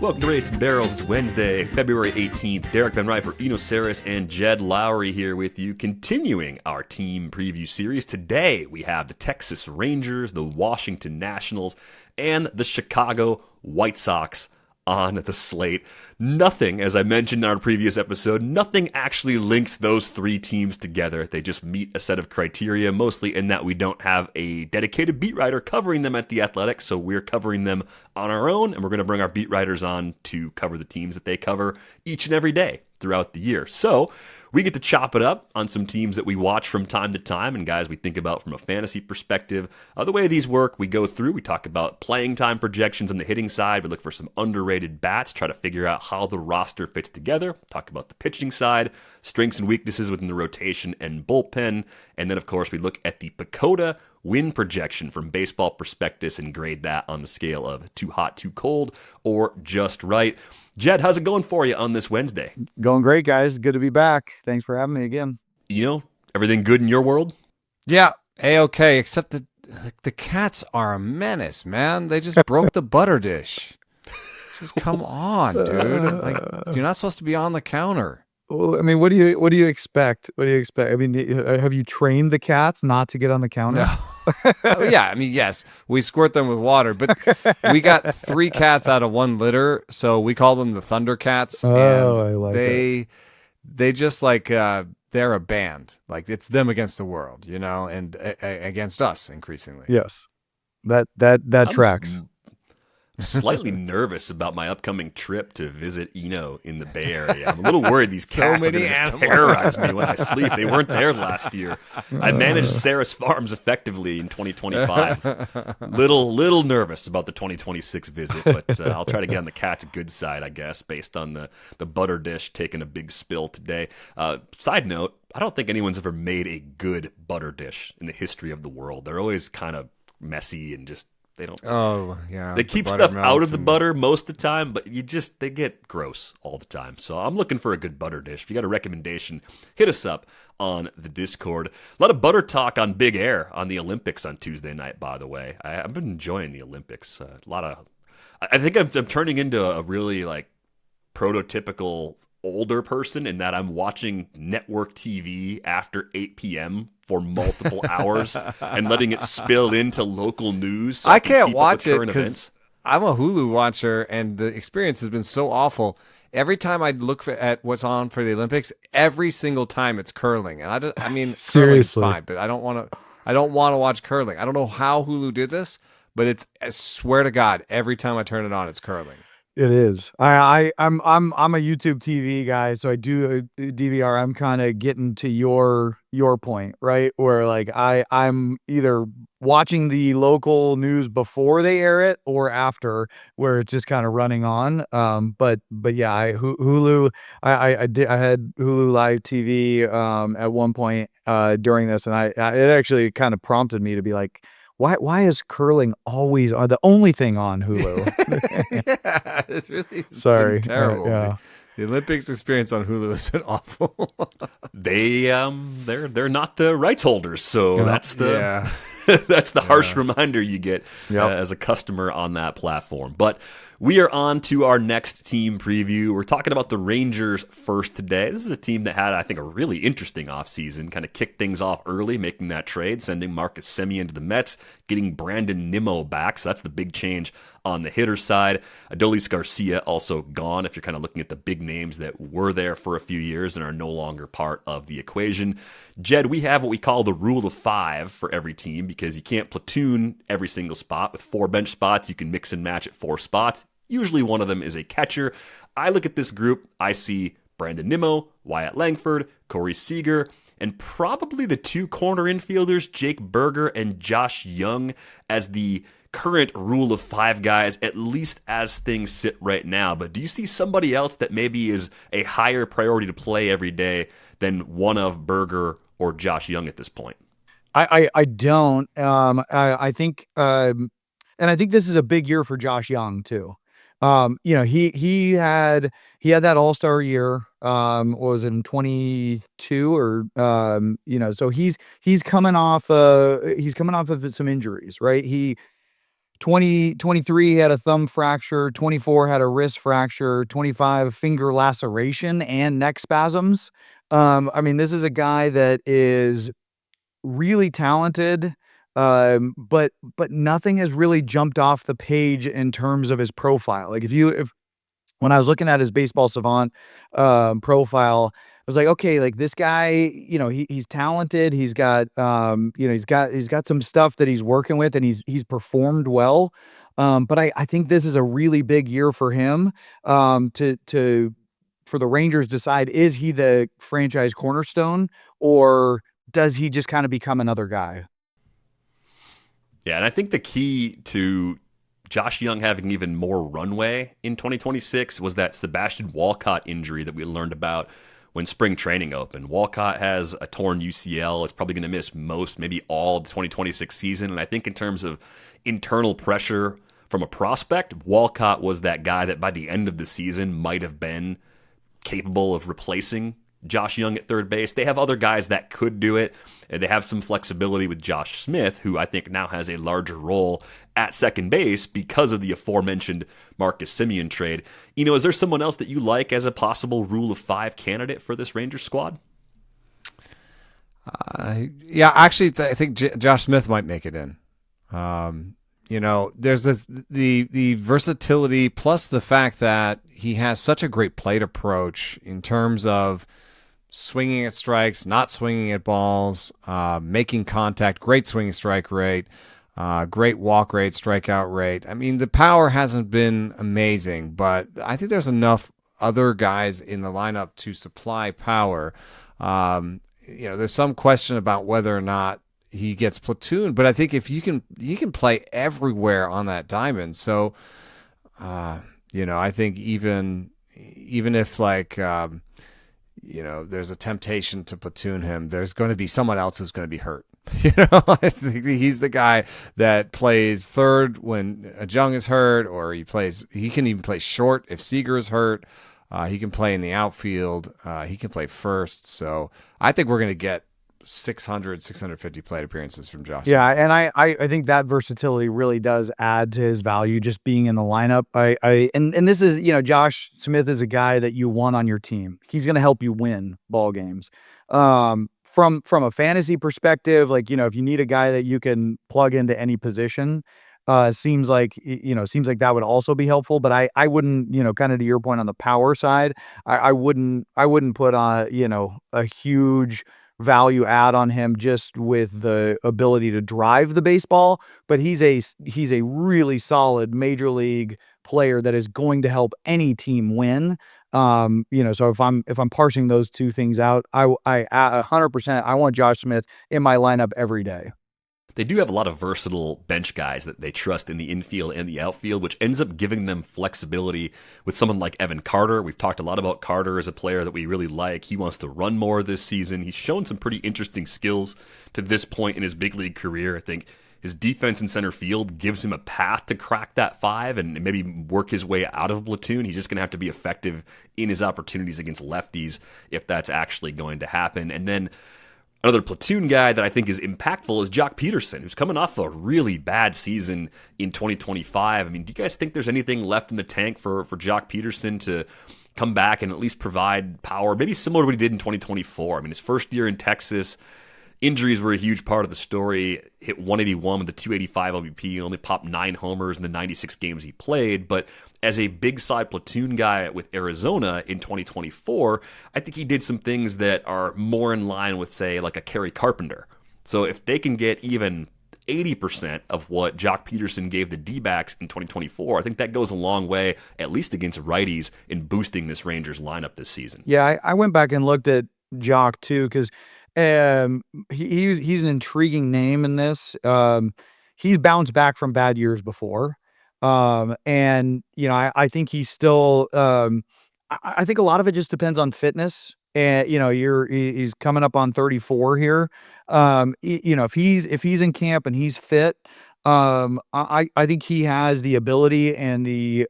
Welcome to Rates and Barrels. It's Wednesday, February 18th. Derek VanRiper, Sarris, and Jed Lowrie here with you, continuing our team preview series. Today, we have the Texas Rangers, the Washington Nationals, and the Chicago White Sox on the slate. Nothing, as I mentioned in our previous episode, nothing actually links those three teams together. They just meet a set of criteria, mostly in that we don't have a dedicated beat writer covering them at The Athletic, so we're covering them on our own, and we're going to bring our beat writers on to cover the teams that they cover each and every day throughout the year. So we get to chop it up on some teams that we watch from time to time and guys we think about from a fantasy perspective. The way these work, we go through, we talk about playing time projections on the hitting side. We look for some underrated bats, try to figure out how the roster fits together. Talk about the pitching side, strengths and weaknesses within the rotation and bullpen. And then, of course, we look at the PECOTA win projection from Baseball Prospectus and grade that on the scale of too hot, too cold, or just right. Jed, how's it going for you on this Wednesday? Going great, guys. Good to be back. Thanks for having me again. Everything good in your world? Yeah, A-okay, except the cats are a menace, man. They just broke the butter dish. Just come on, dude. Like, you're not supposed to be on the counter. Well, I mean, what do you expect? What do you expect? I mean, have you trained the cats not to get on the counter? No. Yeah, I mean, yes, we squirt them with water, but we got 3 cats out of 1 litter, so we call them the Thundercats. Oh, and I like it. They just like they're a band. Like, it's them against the world, and against us increasingly. Yes, that tracks. Slightly nervous about my upcoming trip to visit Eno in the Bay Area. I'm a little worried these cats are going to terrorize me when I sleep. They weren't there last year. I managed Sarris Farms effectively in 2025. Little nervous about the 2026 visit, but I'll try to get on the cat's good side, I guess, based on the butter dish taking a big spill today. Side note, I don't think anyone's ever made a good butter dish in the history of the world. They're always kind of messy and just they don't. Oh, yeah. They keep stuff out of the butter most of the time, but they get gross all the time. So I'm looking for a good butter dish. If you got a recommendation, hit us up on the Discord. A lot of butter talk on Big Air on the Olympics on Tuesday night, by the way. I've been enjoying the Olympics. I think I'm turning into a really prototypical older person in that I'm watching network TV after 8 p.m. for multiple hours and letting it spill into local news. So I can't watch it because I'm a Hulu watcher, and the experience has been so awful. Every time I look at what's on for the Olympics, every single time it's curling, and seriously, fine, but I don't want to watch curling. I don't know how Hulu did this, but I swear to God, every time I turn it on, it's curling. It is. I'm a YouTube TV guy, so I do DVR. I'm kind of getting to your point, right? Where I'm either watching the local news before they air it or after, where it's just kind of running on. But yeah, Hulu. I had Hulu Live TV at one point during this, and it actually kind of prompted me to be like, Why is curling always the only thing on Hulu? Yeah, it's really sorry, terrible. Yeah. The Olympics experience on Hulu has been awful. They're not the rights holders, so that's the harsh reminder you get as a customer on that platform. But we are on to our next team preview. We're talking about the Rangers first today. This is a team that had, I think, a really interesting offseason, kind of kicked things off early, making that trade, sending Marcus Semien to the Mets, getting Brandon Nimmo back. So that's the big change on the hitter side. Adolis Garcia also gone, if you're kind of looking at the big names that were there for a few years and are no longer part of the equation. Jed, we have what we call the rule of 5 for every team because you can't platoon every single spot. With 4 bench spots, you can mix and match at 4 spots. Usually one of them is a catcher. I look at this group, I see Brandon Nimmo, Wyatt Langford, Corey Seager, and probably the 2 corner infielders, Jake Berger and Josh Young, as the current rule of 5 guys, at least as things sit right now. But do you see somebody else that maybe is a higher priority to play every day than one of Berger or Josh Young at this point? I don't. I think, and I think this is a big year for Josh Young too. He had that All-Star year. What was it, in 22 or so he's coming off of some injuries, right? 23 had a thumb fracture, 24 had a wrist fracture, 25 finger laceration and neck spasms. I mean, this is a guy that is really talented, but nothing has really jumped off the page in terms of his profile. Like if when I was looking at his Baseball Savant profile, I was like, okay, like this guy, he's talented. He's got, he's got some stuff that he's working with, and he's performed well. But I think this is a really big year for him. For the Rangers decide, is he the franchise cornerstone, or does he just kind of become another guy? Yeah, and I think the key to Josh Young having even more runway in 2026 was that Sebastian Walcott injury that we learned about when spring training opened. Walcott has a torn UCL. It's probably going to miss most, maybe all of the 2026 season. And I think in terms of internal pressure from a prospect, Walcott was that guy that by the end of the season might have been capable of replacing Josh Young at third base. They have other guys that could do it. They have some flexibility with Josh Smith, who I think now has a larger role at second base because of the aforementioned Marcus Semien trade. Is there someone else that you like as a possible Rule of 5 candidate for this Rangers squad? Yeah, actually, I think Josh Smith might make it in. There's the versatility plus the fact that he has such a great plate approach in terms of swinging at strikes, not swinging at balls, making contact, great swing strike rate, great walk rate, strikeout rate. I mean, the power hasn't been amazing, but I think there's enough other guys in the lineup to supply power. There's some question about whether or not he gets platooned, but I think if you can play everywhere on that diamond. So, I think even if there's a temptation to platoon him, there's going to be someone else who's going to be hurt. I think he's the guy that plays third when Jung is hurt, or he can even play short if Seager is hurt. He can play in the outfield. He can play first. So I think we're going to get 650 plate appearances from Josh. Yeah, and I think that versatility really does add to his value, just being in the lineup. And this is, Josh Smith is a guy that you want on your team. He's going to help you win ball games. From a fantasy perspective, if you need a guy that you can plug into any position, seems like that would also be helpful. But I wouldn't, kind of to your point on the power side, I wouldn't put on, a huge value add on him just with the ability to drive the baseball, but he's a really solid major league player that is going to help any team win. So if I'm parsing those two things out, I 100% I want Josh Smith in my lineup every day. They do have a lot of versatile bench guys that they trust in the infield and the outfield, which ends up giving them flexibility with someone like Evan Carter. We've talked a lot about Carter as a player that we really like. He wants to run more this season. He's shown some pretty interesting skills to this point in his big league career. I think his defense in center field gives him a path to crack that 5 and maybe work his way out of platoon. He's just going to have to be effective in his opportunities against lefties if that's actually going to happen. And then another platoon guy that I think is impactful is Jock Peterson, who's coming off a really bad season in 2025. I mean, do you guys think there's anything left in the tank for Jock Peterson to come back and at least provide power, maybe similar to what he did in 2024? I mean, his first year in Texas, injuries were a huge part of the story. Hit 181 with the 285 OBP, only popped 9 homers in the 96 games he played. But as a big side platoon guy with Arizona in 2024, I think he did some things that are more in line with, say, like a Kerry Carpenter. So if they can get even 80% of what Jock Peterson gave the D-backs in 2024, I think that goes a long way, at least against righties, in boosting this Rangers lineup this season. Yeah, I went back and looked at Jock too, because he's an intriguing name in this. He's bounced back from bad years before. And I think he's still, I think a lot of it just depends on fitness. And, he's coming up on 34 here. If he's in camp and he's fit, I think he has the ability and the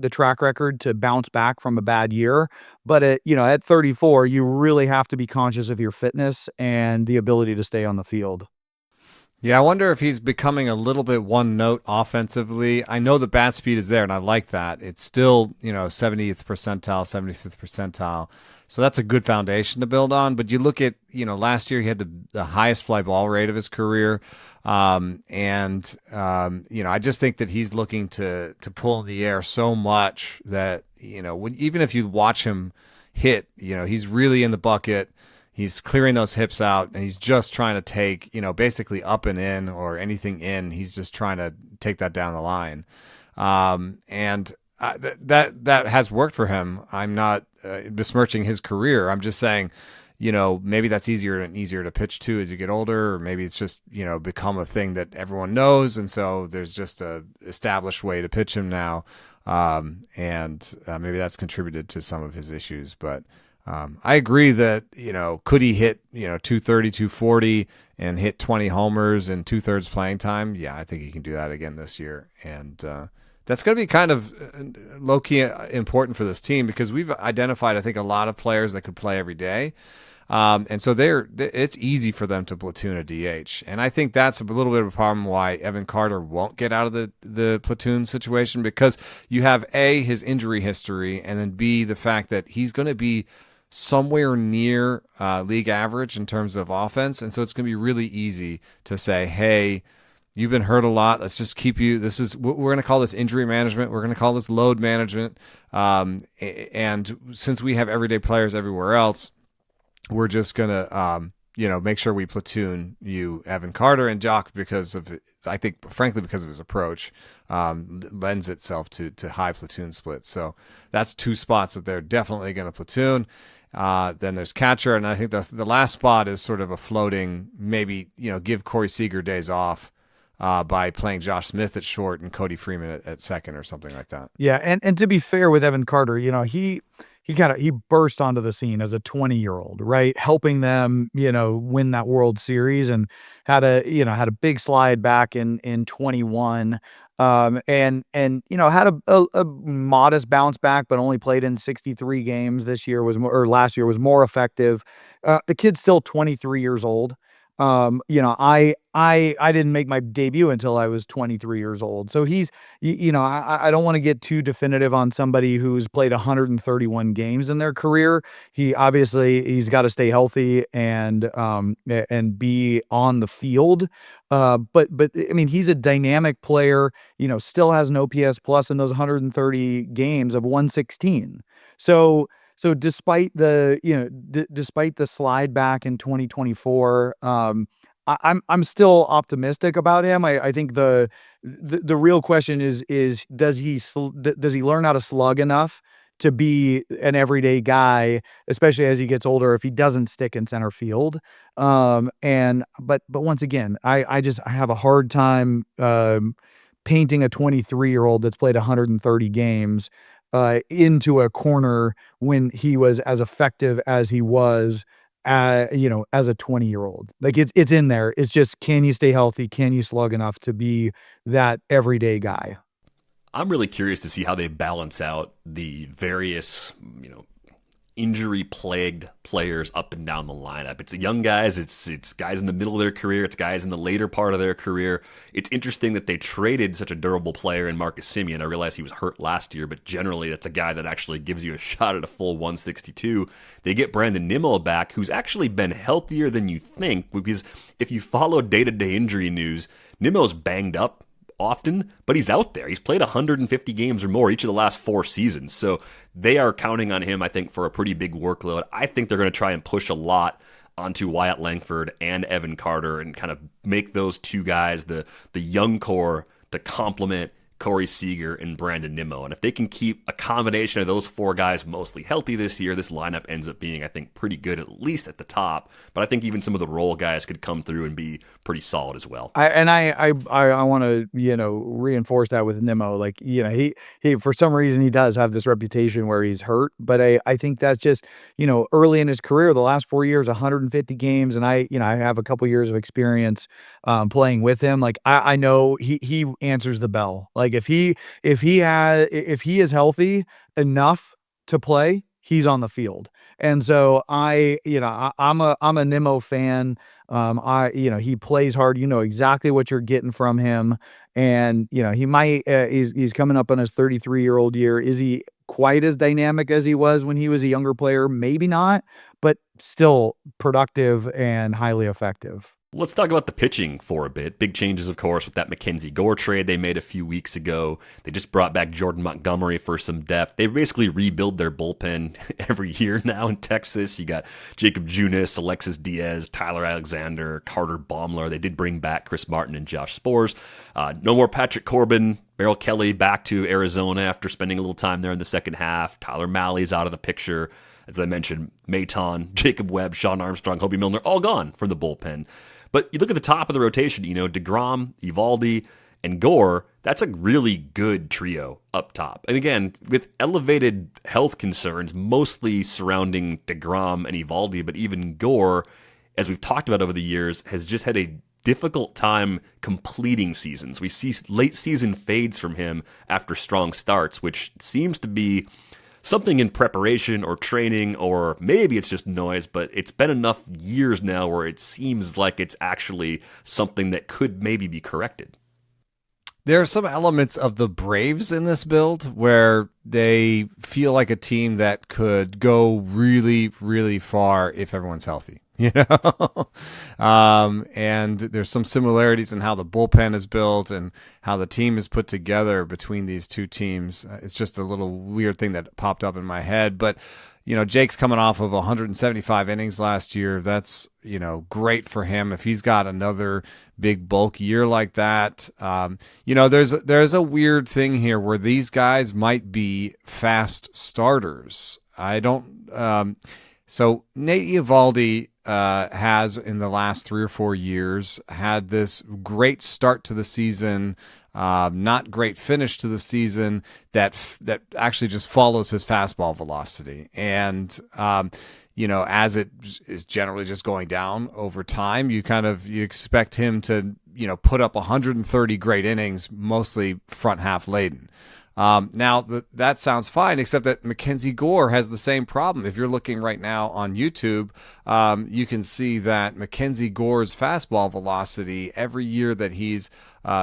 track record to bounce back from a bad year. But at 34, you really have to be conscious of your fitness and the ability to stay on the field. Yeah, I wonder if he's becoming a little bit one note offensively. I know the bat speed is there, and I like that. It's still, 70th percentile, 75th percentile. So that's a good foundation to build on. But you look at, last year he had the highest fly ball rate of his career. I just think that he's looking to pull in the air so much that, even if you watch him hit, he's really in the bucket. He's clearing those hips out, and he's just trying to take, basically up and in or anything in. He's just trying to take that down the line. That has worked for him. I'm not besmirching his career. I'm just saying, maybe that's easier and easier to pitch to as you get older, or maybe it's just, become a thing that everyone knows. And so there's just a established way to pitch him now. Maybe that's contributed to some of his issues, but I agree that, could he hit, 230, 240 and hit 20 homers in 2/3 playing time? Yeah, I think he can do that again this year. And that's going to be kind of low-key important for this team because we've identified, I think, a lot of players that could play every day. And so it's easy for them to platoon a DH. And I think that's a little bit of a problem why Evan Carter won't get out of the platoon situation, because you have A, his injury history, and then B, the fact that he's going to be somewhere near league average in terms of offense. And so it's going to be really easy to say, hey, you've been hurt a lot. Let's just keep you. We're going to call this injury management. We're going to call this load management. And since we have everyday players everywhere else, we're just going to, make sure we platoon you, Evan Carter, and Jock, because of, I think, frankly, because of his approach, lends itself to high platoon splits. So that's two spots that they're definitely going to platoon. Then there's catcher, and I think the last spot is sort of a floating, maybe, give Corey Seager days off by playing Josh Smith at short and Cody Freeman at second or something like that. Yeah, and to be fair with Evan Carter, he burst onto the scene as a 20-year-old, right? Helping them, win that World Series, and had a big slide back in 21. And had a modest bounce back, but only played in 63 games. Last year was more effective. The kid's still 23 years old. I didn't make my debut until I was 23 years old. So he's, I don't want to get too definitive on somebody who's played 131 games in their career. He's got to stay healthy and be on the field. But I mean, he's a dynamic player, still has an OPS plus in those 130 games of 116. So despite despite the slide back in 2024, I'm still optimistic about him. I think the real question is does he learn how to slug enough to be an everyday guy, especially as he gets older, if he doesn't stick in center field. But once again, I have a hard time painting a 23-year-old that's played 130 games into a corner when he was as effective as he was, as a 20-year-old. Like it's in there. It's just, can you stay healthy? Can you slug enough to be that everyday guy? I'm really curious to see how they balance out the various, injury-plagued players up and down the lineup. It's young guys, it's guys in the middle of their career, it's guys in the later part of their career. It's interesting that they traded such a durable player in Marcus Semien. I realize he was hurt last year, but generally that's a guy that actually gives you a shot at a full 162. They get Brandon Nimmo back, who's actually been healthier than you think, because if you follow day-to-day injury news, Nimmo's banged up often, but he's out there. He's played 150 games or more each of the last 4 seasons. So they are counting on him, I think, for a pretty big workload. I think they're going to try and push a lot onto Wyatt Langford and Evan Carter and kind of make those two guys the young core to complement Corey Seager and Brandon Nimmo. And if they can keep a combination of those 4 guys mostly healthy this year, this lineup ends up being, I think, pretty good, at least at the top. But I think even some of the role guys could come through and be pretty solid as well. I want to, reinforce that with Nimmo. Like, he for some reason he does have this reputation where he's hurt, but I think that's just, early in his career, the last 4 years, 150 games. And I have a couple years of experience playing with him. Like I know he answers the bell. Like if he is healthy enough to play, he's on the field. And so I'm a Nimmo fan. He plays hard. You know exactly what you're getting from him. And, he might, he's coming up on his 33-year-old year. Is he quite as dynamic as he was when he was a younger player? Maybe not, but still productive and highly effective. Let's talk about the pitching for a bit. Big changes, of course, with that Mackenzie Gore trade they made a few weeks ago. They just brought back Jordan Montgomery for some depth. They basically rebuild their bullpen every year now in Texas. You got Jacob Junis, Alexis Diaz, Tyler Alexander, Carter Baumler. They did bring back Chris Martin and Josh Spores. No more Patrick Corbin. Beryl Kelly back to Arizona after spending a little time there in the second half. Tyler Malley's out of the picture. As I mentioned, Maton, Jacob Webb, Sean Armstrong, Hobie Milner, all gone from the bullpen. But you look at the top of the rotation, deGrom, Eovaldi, and Gore, that's a really good trio up top. And again, with elevated health concerns, mostly surrounding deGrom and Eovaldi, but even Gore, as we've talked about over the years, has just had a difficult time completing seasons. We see late season fades from him after strong starts, which seems to be something in preparation or training, or maybe it's just noise, but it's been enough years now where it seems like it's actually something that could maybe be corrected. There are some elements of the Braves in this build where they feel like a team that could go really, really far if everyone's healthy. And there's some similarities in how the bullpen is built and how the team is put together between these two teams. It's just a little weird thing that popped up in my head, but Jake's coming off of 175 innings last year. That's, great for him. If he's got another big bulk year like that, there's a weird thing here where these guys might be fast starters. So Nate Eovaldi has in the last 3 or 4 years had this great start to the season, not great finish to the season that actually just follows his fastball velocity. And, as it is generally just going down over time, you expect him to, put up 130 great innings, mostly front half laden. Now, that sounds fine, except that Mackenzie Gore has the same problem. If you're looking right now on YouTube, you can see that Mackenzie Gore's fastball velocity every year that he's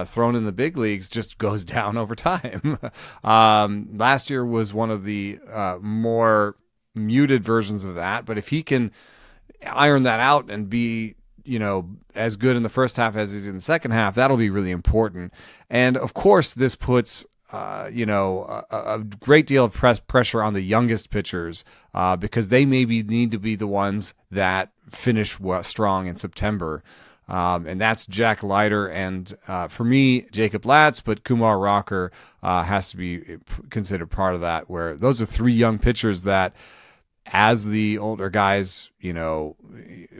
thrown in the big leagues just goes down over time. Last year was one of the more muted versions of that, but if he can iron that out and be as good in the first half as he's in the second half, that'll be really important. And of course, this puts a great deal of pressure on the youngest pitchers because they maybe need to be the ones that finish strong in September. And that's Jack Leiter and, for me, Jacob Latz, but Kumar Rocker has to be considered part of that, where those are 3 young pitchers that, as the older guys,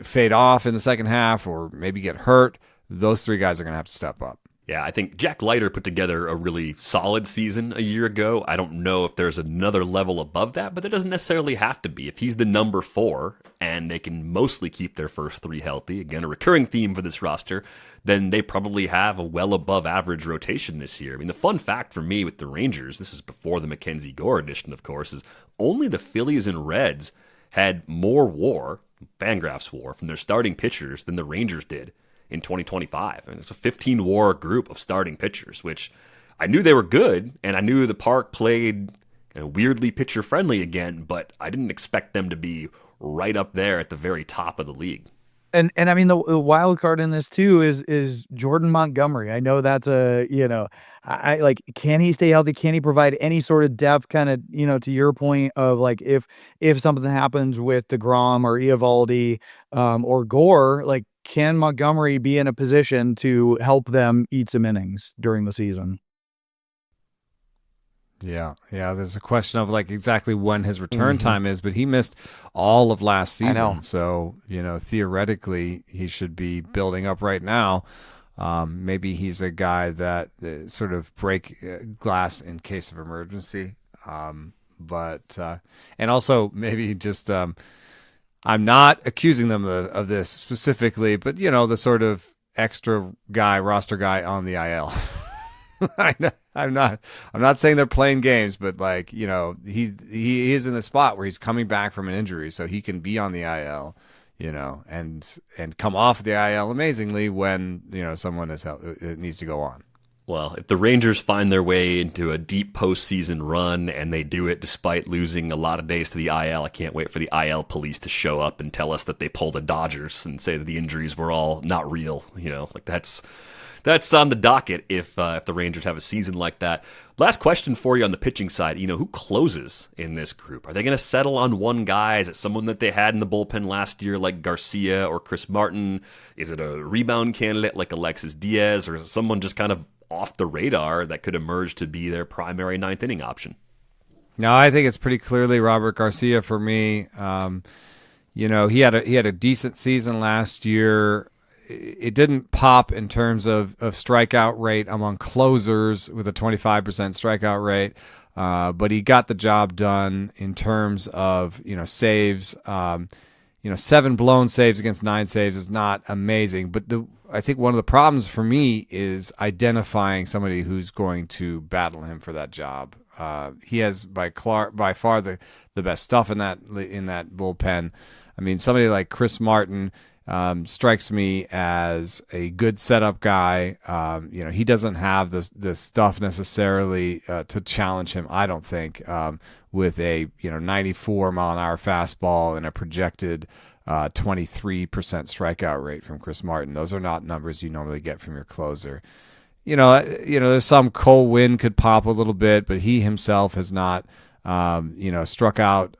fade off in the second half or maybe get hurt, those 3 guys are going to have to step up. Yeah, I think Jack Leiter put together a really solid season a year ago. I don't know if there's another level above that, but there doesn't necessarily have to be. If he's the number 4 and they can mostly keep their first 3 healthy, again, a recurring theme for this roster, then they probably have a well above average rotation this year. I mean, the fun fact for me with the Rangers, this is before the Mackenzie Gore edition, of course, is only the Phillies and Reds had more WAR, Fangraphs WAR, from their starting pitchers than the Rangers did in 2025. I mean, it's a 15 WAR group of starting pitchers, which I knew they were good, and I knew the park played weirdly pitcher friendly again, but I didn't expect them to be right up there at the very top of the league. And I mean, the wild card in this too is Jordan Montgomery. I know that's I like, can he stay healthy? Can he provide any sort of depth, kind of, to your point of like, if something happens with deGrom or Eovaldi or Gore, like, can Montgomery be in a position to help them eat some innings during the season? Yeah. There's a question of like exactly when his return time is, but he missed all of last season. So, theoretically he should be building up right now. Maybe he's a guy that sort of break glass in case of emergency. But and also maybe just, I'm not accusing them of this specifically, but the sort of extra guy, roster guy on the IL. I'm not saying they're playing games, but like, he is in a spot where he's coming back from an injury, so he can be on the IL, and come off the IL amazingly when, someone it needs to go on. Well, if the Rangers find their way into a deep postseason run and they do it despite losing a lot of days to the IL, I can't wait for the IL police to show up and tell us that they pulled a Dodgers and say that the injuries were all not real. That's on the docket if the Rangers have a season like that. Last question for you on the pitching side. Who closes in this group? Are they going to settle on one guy? Is it someone that they had in the bullpen last year like Garcia or Chris Martin? Is it a rebound candidate like Alexis Diaz? Or is it someone just kind of off the radar that could emerge to be their primary ninth inning option? No, I think it's pretty clearly Robert Garcia for me. He had a decent season last year. It didn't pop in terms of strikeout rate among closers with a 25% strikeout rate, but he got the job done in terms of saves. 7 blown saves against 9 saves is not amazing, but I think one of the problems for me is identifying somebody who's going to battle him for that job. He has by far the best stuff in that bullpen. I mean, somebody like Chris Martin strikes me as a good setup guy. He doesn't have the stuff necessarily to challenge him, I don't think, with a 94 mile an hour fastball and a projected 23% strikeout rate from Chris Martin. Those are not numbers you normally get from your closer. There's some Cole Winn could pop a little bit, but he himself has not struck out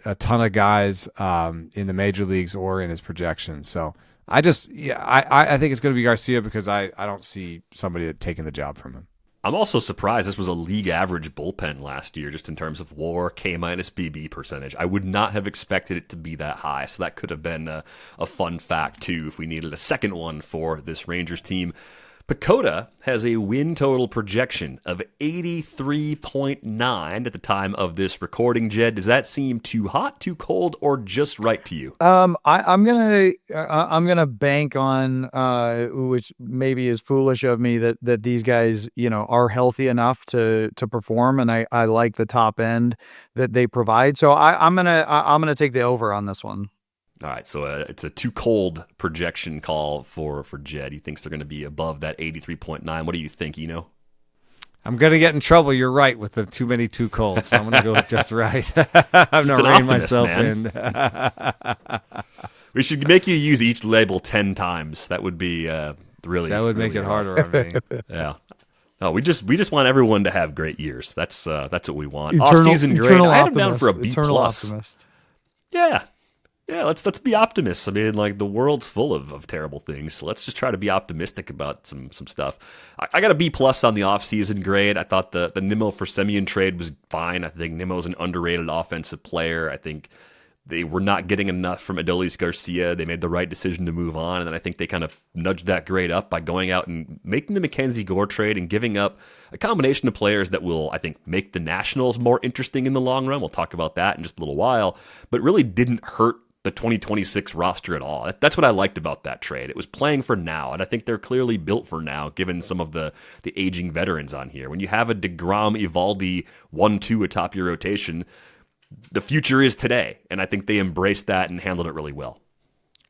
a ton of guys in the major leagues or in his projections. So I think it's going to be Garcia because I don't see somebody taking the job from him. I'm also surprised this was a league average bullpen last year, just in terms of WAR, K-BB percentage. I would not have expected it to be that high, so that could have been a fun fact, too, if we needed a second one for this Rangers team. Potere has a win total projection of 83.9 at the time of this recording. Jed, does that seem too hot, too cold, or just right to you? I'm gonna bank on which maybe is foolish of me that these guys are healthy enough to perform, and I like the top end that they provide. So I'm gonna take the over on this one. All right, so it's a too cold projection call for Jed. He thinks they're going to be above that 83.9. What do you think, I'm going to get in trouble. You're right with the too many too cold, so I'm going to go with just right. I'm not reining myself in. We should make you use each label 10 times. That would be really. That would make it harder on me. Yeah. No, we just want everyone to have great years. That's what we want. Off-season grade. I had him down for a B+. Eternal optimist. Yeah. Yeah, let's be optimists. I mean, like, the world's full of terrible things, so let's just try to be optimistic about some stuff. I got a B+ on the offseason grade. I thought the Nimmo for Semien trade was fine. I think Nimmo's an underrated offensive player. I think they were not getting enough from Adolis Garcia. They made the right decision to move on, and then I think they kind of nudged that grade up by going out and making the Mackenzie Gore trade and giving up a combination of players that will, I think, make the Nationals more interesting in the long run. We'll talk about that in just a little while, but really didn't hurt the 2026 roster at all. That's what I liked about that trade. It was playing for now, and I think they're clearly built for now, given some of the aging veterans on here. When you have a deGrom, Evaldi 1-2 atop your rotation, the future is today, and I think they embraced that and handled it really well.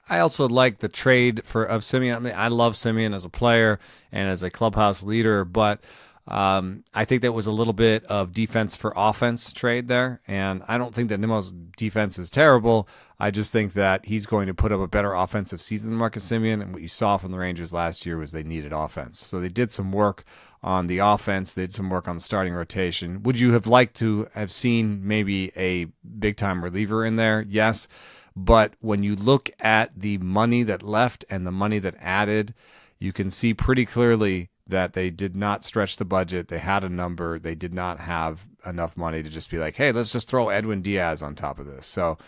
I also like the trade of Semien. I mean, I love Semien as a player and as a clubhouse leader, but I think that was a little bit of defense for offense trade there, and I don't think that Nimmo's defense is terrible. I just think that he's going to put up a better offensive season than Marcus Semien, and what you saw from the Rangers last year was they needed offense. So they did some work on the offense. They did some work on the starting rotation. Would you have liked to have seen maybe a big-time reliever in there? Yes, but when you look at the money that left and the money that added, you can see pretty clearly that they did not stretch the budget. They had a number. They did not have enough money to just be like, hey, let's just throw Edwin Diaz on top of this. So,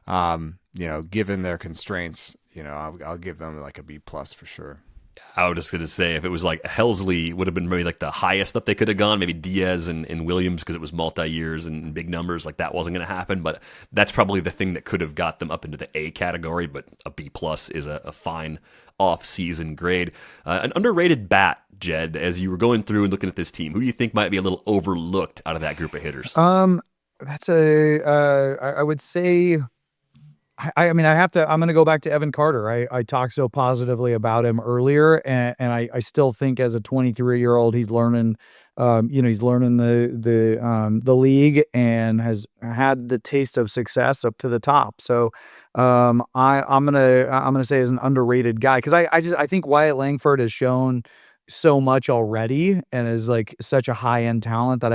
given their constraints, I'll give them like a B+ for sure. I was just going to say, if it was like Helsley, would have been maybe like the highest that they could have gone, maybe Diaz and Williams, because it was multi-years and big numbers, like that wasn't going to happen. But that's probably the thing that could have got them up into the A category, but a B plus is a fine off-season grade. An underrated bat, Jed, as you were going through and looking at this team, who do you think might be a little overlooked out of that group of hitters? I would say, I'm going to go back to Evan Carter. I talked so positively about him earlier, and I still think as a 23-year-old, he's learning, he's learning the league and has had the taste of success up to the top. So, I'm gonna say as an underrated guy, because I think Wyatt Langford has shown so much already and is like such a high end talent that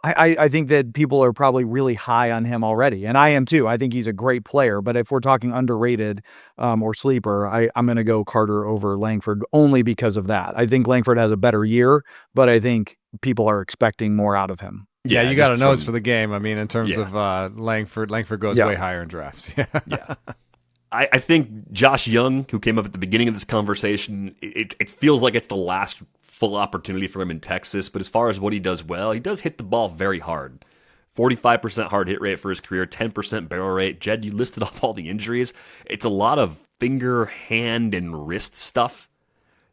I think that people are probably really high on him already, and I am too. I think he's a great player, but if we're talking underrated or sleeper, I'm going to go Carter over Langford only because of that. I think Langford has a better year, but I think people are expecting more out of him. Yeah, you got a nose for the game. I mean, in terms of Langford goes way higher in drafts. Yeah. I think Josh Young, who came up at the beginning of this conversation, it feels like it's the last full opportunity for him in Texas. But as far as what he does well, he does hit the ball very hard. 45% hard hit rate for his career, 10% barrel rate. Jed, you listed off all the injuries. It's a lot of finger, hand, and wrist stuff.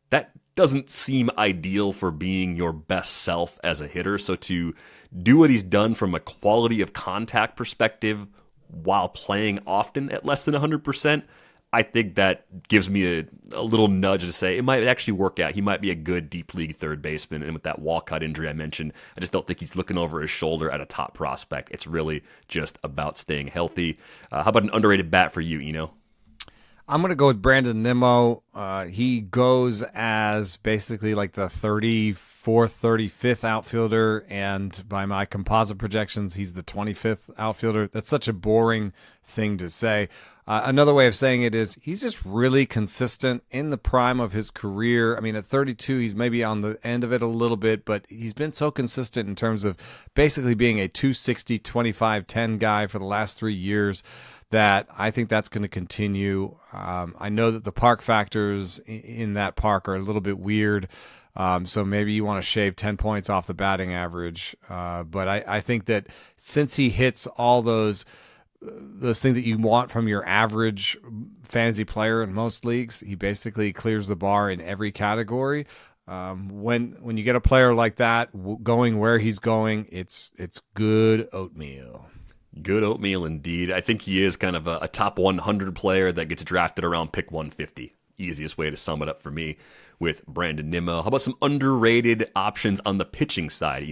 That doesn't seem ideal for being your best self as a hitter. So to do what he's done from a quality of contact perspective while playing often at less than 100%, I think that gives me a little nudge to say it might actually work out. He might be a good deep league third baseman. And with that Walcott injury I mentioned, I just don't think he's looking over his shoulder at a top prospect. It's really just about staying healthy. How about an underrated bat for you, Eno? I'm going to go with Brandon Nimmo. He goes as basically like the 34th, 35th outfielder, and by my composite projections, he's the 25th outfielder. That's such a boring thing to say. Another way of saying it is he's just really consistent in the prime of his career. I mean, at 32, he's maybe on the end of it a little bit, but he's been so consistent in terms of basically being a 260, 25, 10 guy for the last 3 years that I think that's going to continue. I know that the park factors in that park are a little bit weird, so maybe you want to shave 10 points off the batting average. But I think that since he hits all those things that you want from your average fantasy player in most leagues, he basically clears the bar in every category. When you get a player like that going where he's going, it's good oatmeal. Good oatmeal indeed. I think he is kind of a top 100 player that gets drafted around pick 150. Easiest way to sum it up for me with Brandon Nimmo. How about some underrated options on the pitching side,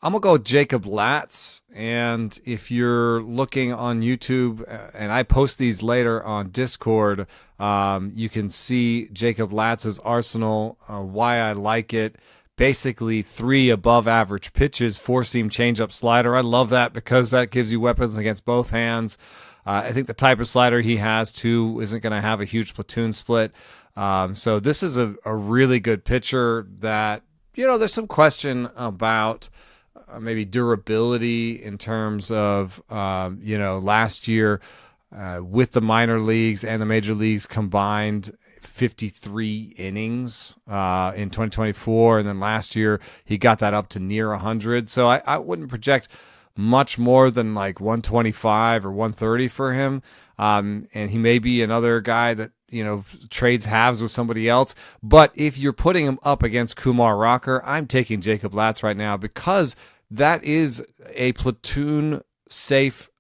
I'm going to go with Jacob Latz, and if you're looking on YouTube, and I post these later on Discord, you can see Jacob Latz's arsenal, why I like it. Basically 3 above average pitches, 4-seam changeup slider. I love that because that gives you weapons against both hands. I think the type of slider he has, too, isn't going to have a huge platoon split. So this is a really good pitcher that, there's some question about maybe durability in terms of, last year with the minor leagues and the major leagues combined, 53 innings in 2024, and then last year he got that up to near 100. So I wouldn't project much more than like 125 or 130 for him. And he may be another guy that trades halves with somebody else. But if you're putting him up against Kumar Rocker, I'm taking Jacob Latz right now because that is a platoon safe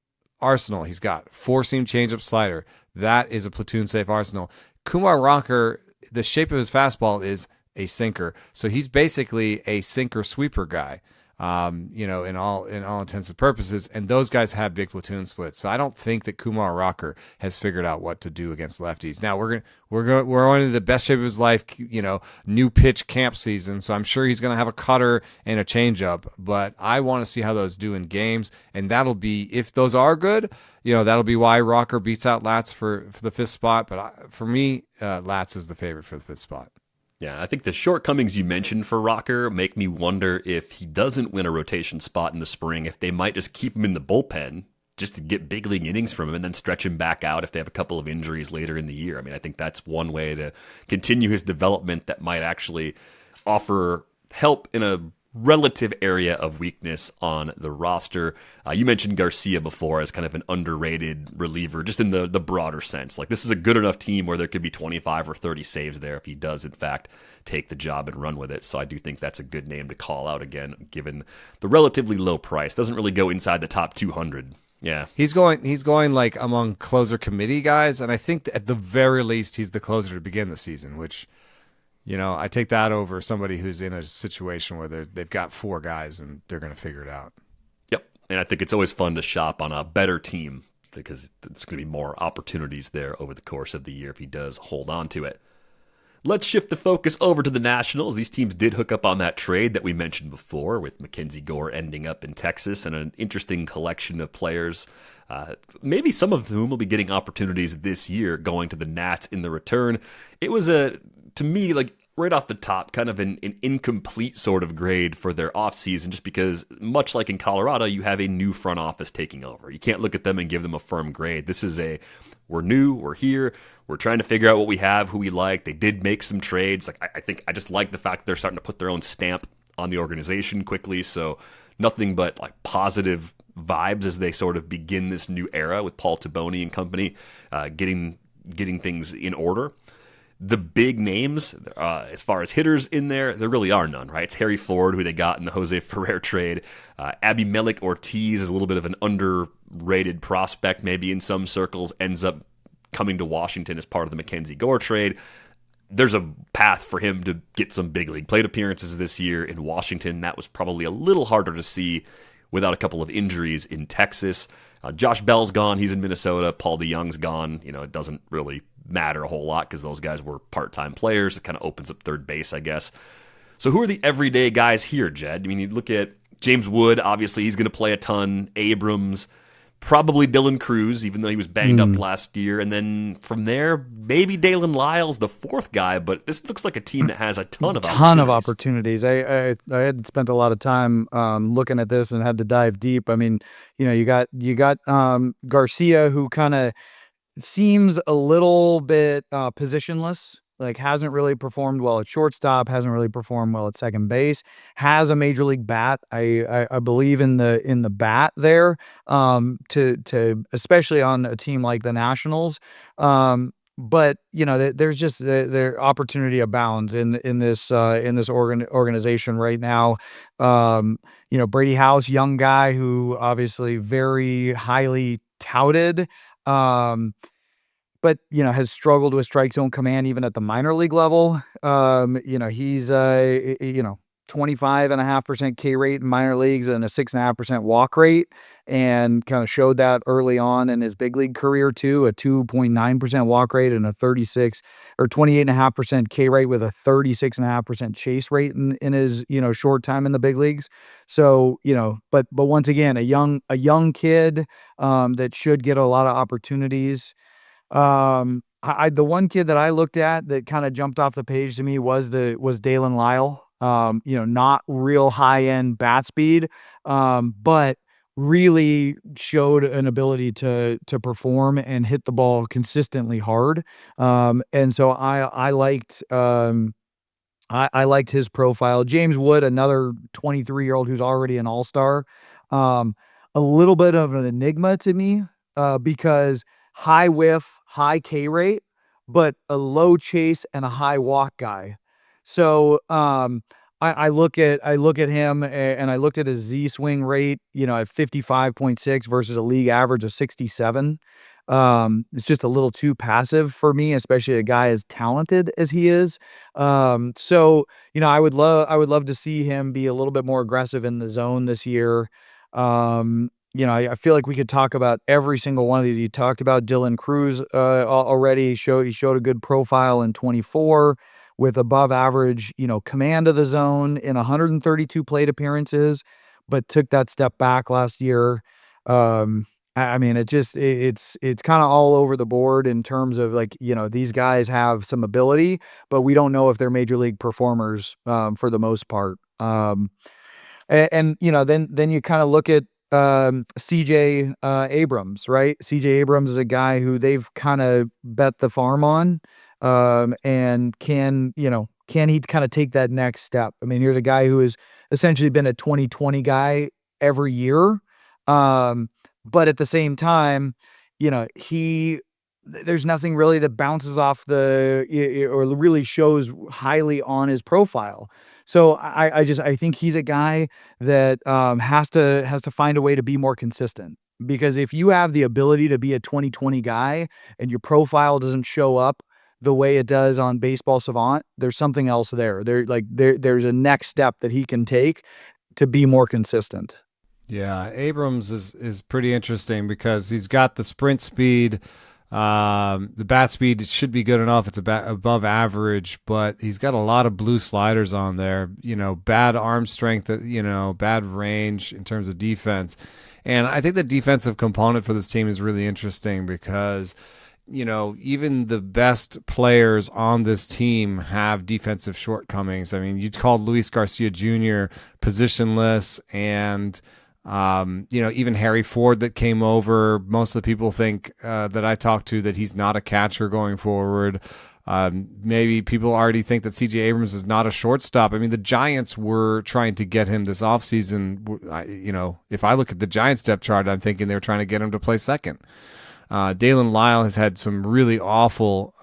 arsenal. He's got 4-seam changeup slider. That is a platoon safe arsenal. Kumar Rocker, the shape of his fastball is a sinker. So he's basically a sinker sweeper guy, in all intents and purposes. And those guys have big platoon splits. So I don't think that Kumar Rocker has figured out what to do against lefties. Now we're on into the best shape of his life, new pitch camp season. So I'm sure he's going to have a cutter and a changeup, but I want to see how those do in games. And that'll be, if those are good, that'll be why Rocker beats out Latz for the 5th spot. But for me, Latz is the favorite for the 5th spot. Yeah, I think the shortcomings you mentioned for Rocker make me wonder if he doesn't win a rotation spot in the spring, if they might just keep him in the bullpen just to get big league innings from him and then stretch him back out if they have a couple of injuries later in the year. I mean, I think that's one way to continue his development that might actually offer help in a relative area of weakness on the roster. You mentioned Garcia before as kind of an underrated reliever, just in the broader sense. Like, this is a good enough team where there could be 25 or 30 saves there if he does, in fact, take the job and run with it. So I do think that's a good name to call out again, given the relatively low price. Doesn't really go inside the top 200. Yeah. He's going like among closer committee guys, and I think at the very least he's the closer to begin the season, which, you know, I take that over somebody who's in a situation where they've got 4 guys and they're going to figure it out. Yep. And I think it's always fun to shop on a better team because there's going to be more opportunities there over the course of the year if he does hold on to it. Let's shift the focus over to the Nationals. These teams did hook up on that trade that we mentioned before, with Mackenzie Gore ending up in Texas, and an interesting collection of players, maybe some of whom will be getting opportunities this year, going to the Nats in the return. It was to me, like, right off the top, kind of an incomplete sort of grade for their offseason, just because, much like in Colorado, you have a new front office taking over. You can't look at them and give them a firm grade. This is we're new, we're here, we're trying to figure out what we have, who we like. They did make some trades. Like, I think I just like the fact that they're starting to put their own stamp on the organization quickly, so nothing but like positive vibes as they sort of begin this new era with Paul Taboni and company, getting things in order. The big names, as far as hitters in there really are none, right? It's Harry Ford, who they got in the Jose Ferrer trade. Abimelec Ortiz is a little bit of an underrated prospect, maybe in some circles, ends up coming to Washington as part of the Mackenzie Gore trade. There's a path for him to get some big league plate appearances this year in Washington. That was probably a little harder to see without a couple of injuries in Texas. Josh Bell's gone. He's in Minnesota. Paul DeYoung's gone. You know, it doesn't really matter a whole lot because those guys were part-time players. It kind of opens up third base, I guess. So who are the everyday guys here, Jed? I mean, you look at James Wood. Obviously, he's going to play a ton. Abrams, probably Dylan Cruz, even though he was banged up last year. And then from there, maybe Dalen Lyles, the 4th guy. But this looks like a team that has a ton of opportunities. I had spent a lot of time looking at this and had to dive deep. I mean, you know, you got Garcia, who kind of seems a little bit positionless, like hasn't really performed well at shortstop, hasn't really performed well at second base, has a major league bat. I believe in the bat there, to especially on a team like the Nationals. But you know, there's just their opportunity abounds in this organization right now. You know, Brady House, young guy who obviously very highly touted. But, you know, has struggled with strike zone command even at the minor league level. You know, he's, 25.5% K rate in minor leagues and a 6.5% walk rate, and kind of showed that early on in his big league career too, a 2.9% walk rate and a 28.5% K rate with a 36.5% chase rate in his, you know, short time in the big leagues. So, you know, but once again, a young kid, that should get a lot of opportunities. The one kid that I looked at that kind of jumped off the page to me was Dalen Lyle. You know, not real high end bat speed, but really showed an ability to perform and hit the ball consistently hard. And so I liked his profile. James Wood, another 23-year-old who's already an all-star. A little bit of an enigma to me, because high whiff, high K rate, but a low chase and a high walk guy. So I look at him, and I looked at his Z swing rate, you know, at 55.6 versus a league average of 67. It's just a little too passive for me, especially a guy as talented as he is. So, you know, I would love to see him be a little bit more aggressive in the zone this year. You know, I feel like we could talk about every single one of these. You talked about Dylan Cruz already. He showed a good profile in 24 with above average, you know, command of the zone in 132 plate appearances, but took that step back last year. I mean, it's kind of all over the board in terms of, like, you know, these guys have some ability, but we don't know if they're major league performers for the most part. And you know, then you kind of look at CJ Abrams, right? CJ Abrams is a guy who they've kind of bet the farm on, and can he kind of take that next step? I mean, here's a guy who has essentially been a 2020 guy every year, but at the same time, there's nothing really that bounces off or really shows highly on his profile. So I think he's a guy that has to find a way to be more consistent, because if you have the ability to be a 2020 guy and your profile doesn't show up the way it does on Baseball Savant, there's something else there. There's a next step that he can take to be more consistent. Yeah, Abrams is pretty interesting because he's got the sprint speed. The bat speed should be good enough. It's above average, but he's got a lot of blue sliders on there. Bad arm strength, bad range in terms of defense. And I think the defensive component for this team is really interesting because, even the best players on this team have defensive shortcomings. I mean, you called Luis Garcia Jr. positionless, and even Harry Ford that came over, most of the people think that I talked to that he's not a catcher going forward. Maybe people already think that CJ Abrams is not a shortstop. I mean, the Giants were trying to get him this offseason. If I look at the Giants depth chart, I'm thinking they were trying to get him to play second. Dalen Lyle has had some really awful,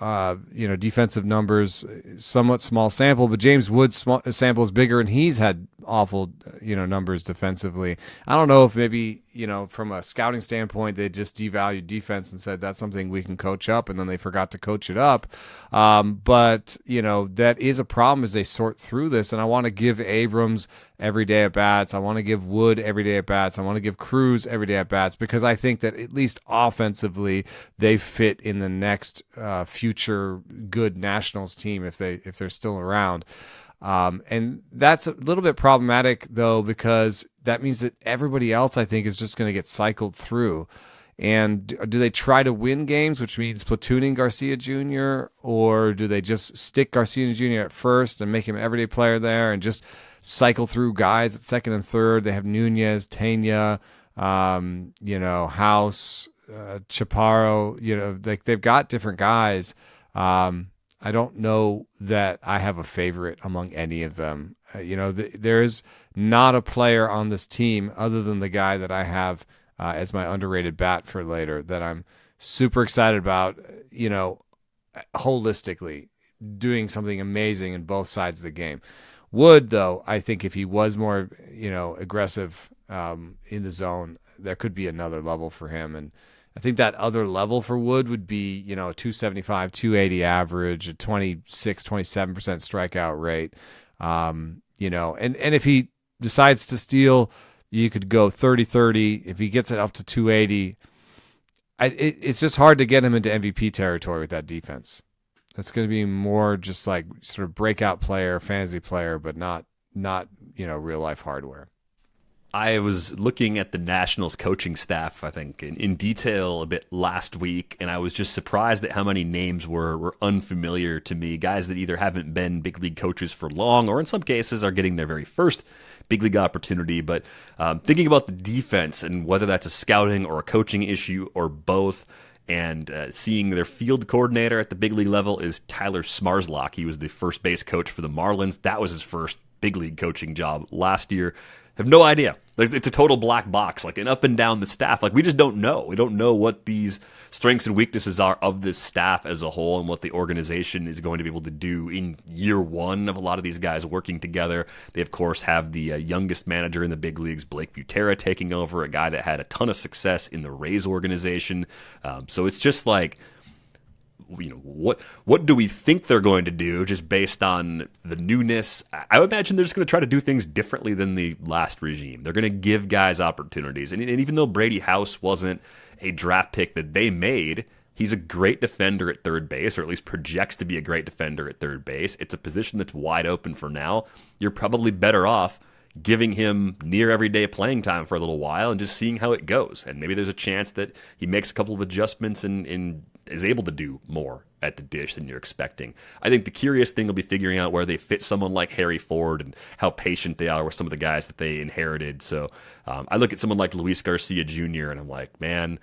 defensive numbers, somewhat small sample, but James Wood's sample is bigger, and he's had awful, numbers defensively. I don't know if maybe, from a scouting standpoint, they just devalued defense and said that's something we can coach up, and then they forgot to coach it up. But that is a problem as they sort through this, and I want to give Abrams every day at bats. I want to give Wood every day at bats. I want to give Cruz every day at bats, because I think that at least offensively they fit in the next future good Nationals team if they're still around. And that's a little bit problematic, though, because that means that everybody else, I think, is just going to get cycled through. And do they try to win games, which means platooning Garcia Jr., or do they just stick Garcia Jr. at first and make him an everyday player there and just cycle through guys at second and third? They have Nunez, Tena, House, Chaparro. They've got different guys. I don't know that I have a favorite among any of them. There is not a player on this team other than the guy that I have as my underrated bat for later that I'm super excited about, holistically doing something amazing in both sides of the game. Wood, though, I think if he was more, aggressive in the zone, there could be another level for him. And I think that other level for Wood would be, 275, 280 average, a 26, 27% strikeout rate. And if he decides to steal, you could go 30-30. If he gets it up to 280, it's just hard to get him into MVP territory with that defense. It's going to be more just like sort of breakout player, fantasy player, but not real life hardware. I was looking at the Nationals coaching staff, I think, in detail a bit last week, and I was just surprised at how many names were unfamiliar to me. Guys that either haven't been big league coaches for long, or in some cases are getting their very first big league opportunity. But thinking about the defense and whether that's a scouting or a coaching issue or both, and seeing their field coordinator at the big league level is Tyler Smarslock. He was the first base coach for the Marlins. That was his first big league coaching job last year. Have no idea. It's a total black box, and up and down the staff. We just don't know. We don't know what these strengths and weaknesses are of this staff as a whole and what the organization is going to be able to do in year one of a lot of these guys working together. They, of course, have the youngest manager in the big leagues, Blake Potere, taking over, a guy that had a ton of success in the Rays organization. So it's just what do we think they're going to do just based on the newness? I would imagine they're just going to try to do things differently than the last regime. They're going to give guys opportunities. And even though Brady House wasn't a draft pick that they made, he's a great defender at third base, or at least projects to be a great defender at third base. It's a position that's wide open for now. You're probably better off giving him near everyday playing time for a little while and just seeing how it goes. And maybe there's a chance that he makes a couple of adjustments in is able to do more at the dish than you're expecting. I think the curious thing will be figuring out where they fit someone like Harry Ford and how patient they are with some of the guys that they inherited. So I look at someone like Luis Garcia Jr. and I'm like, man,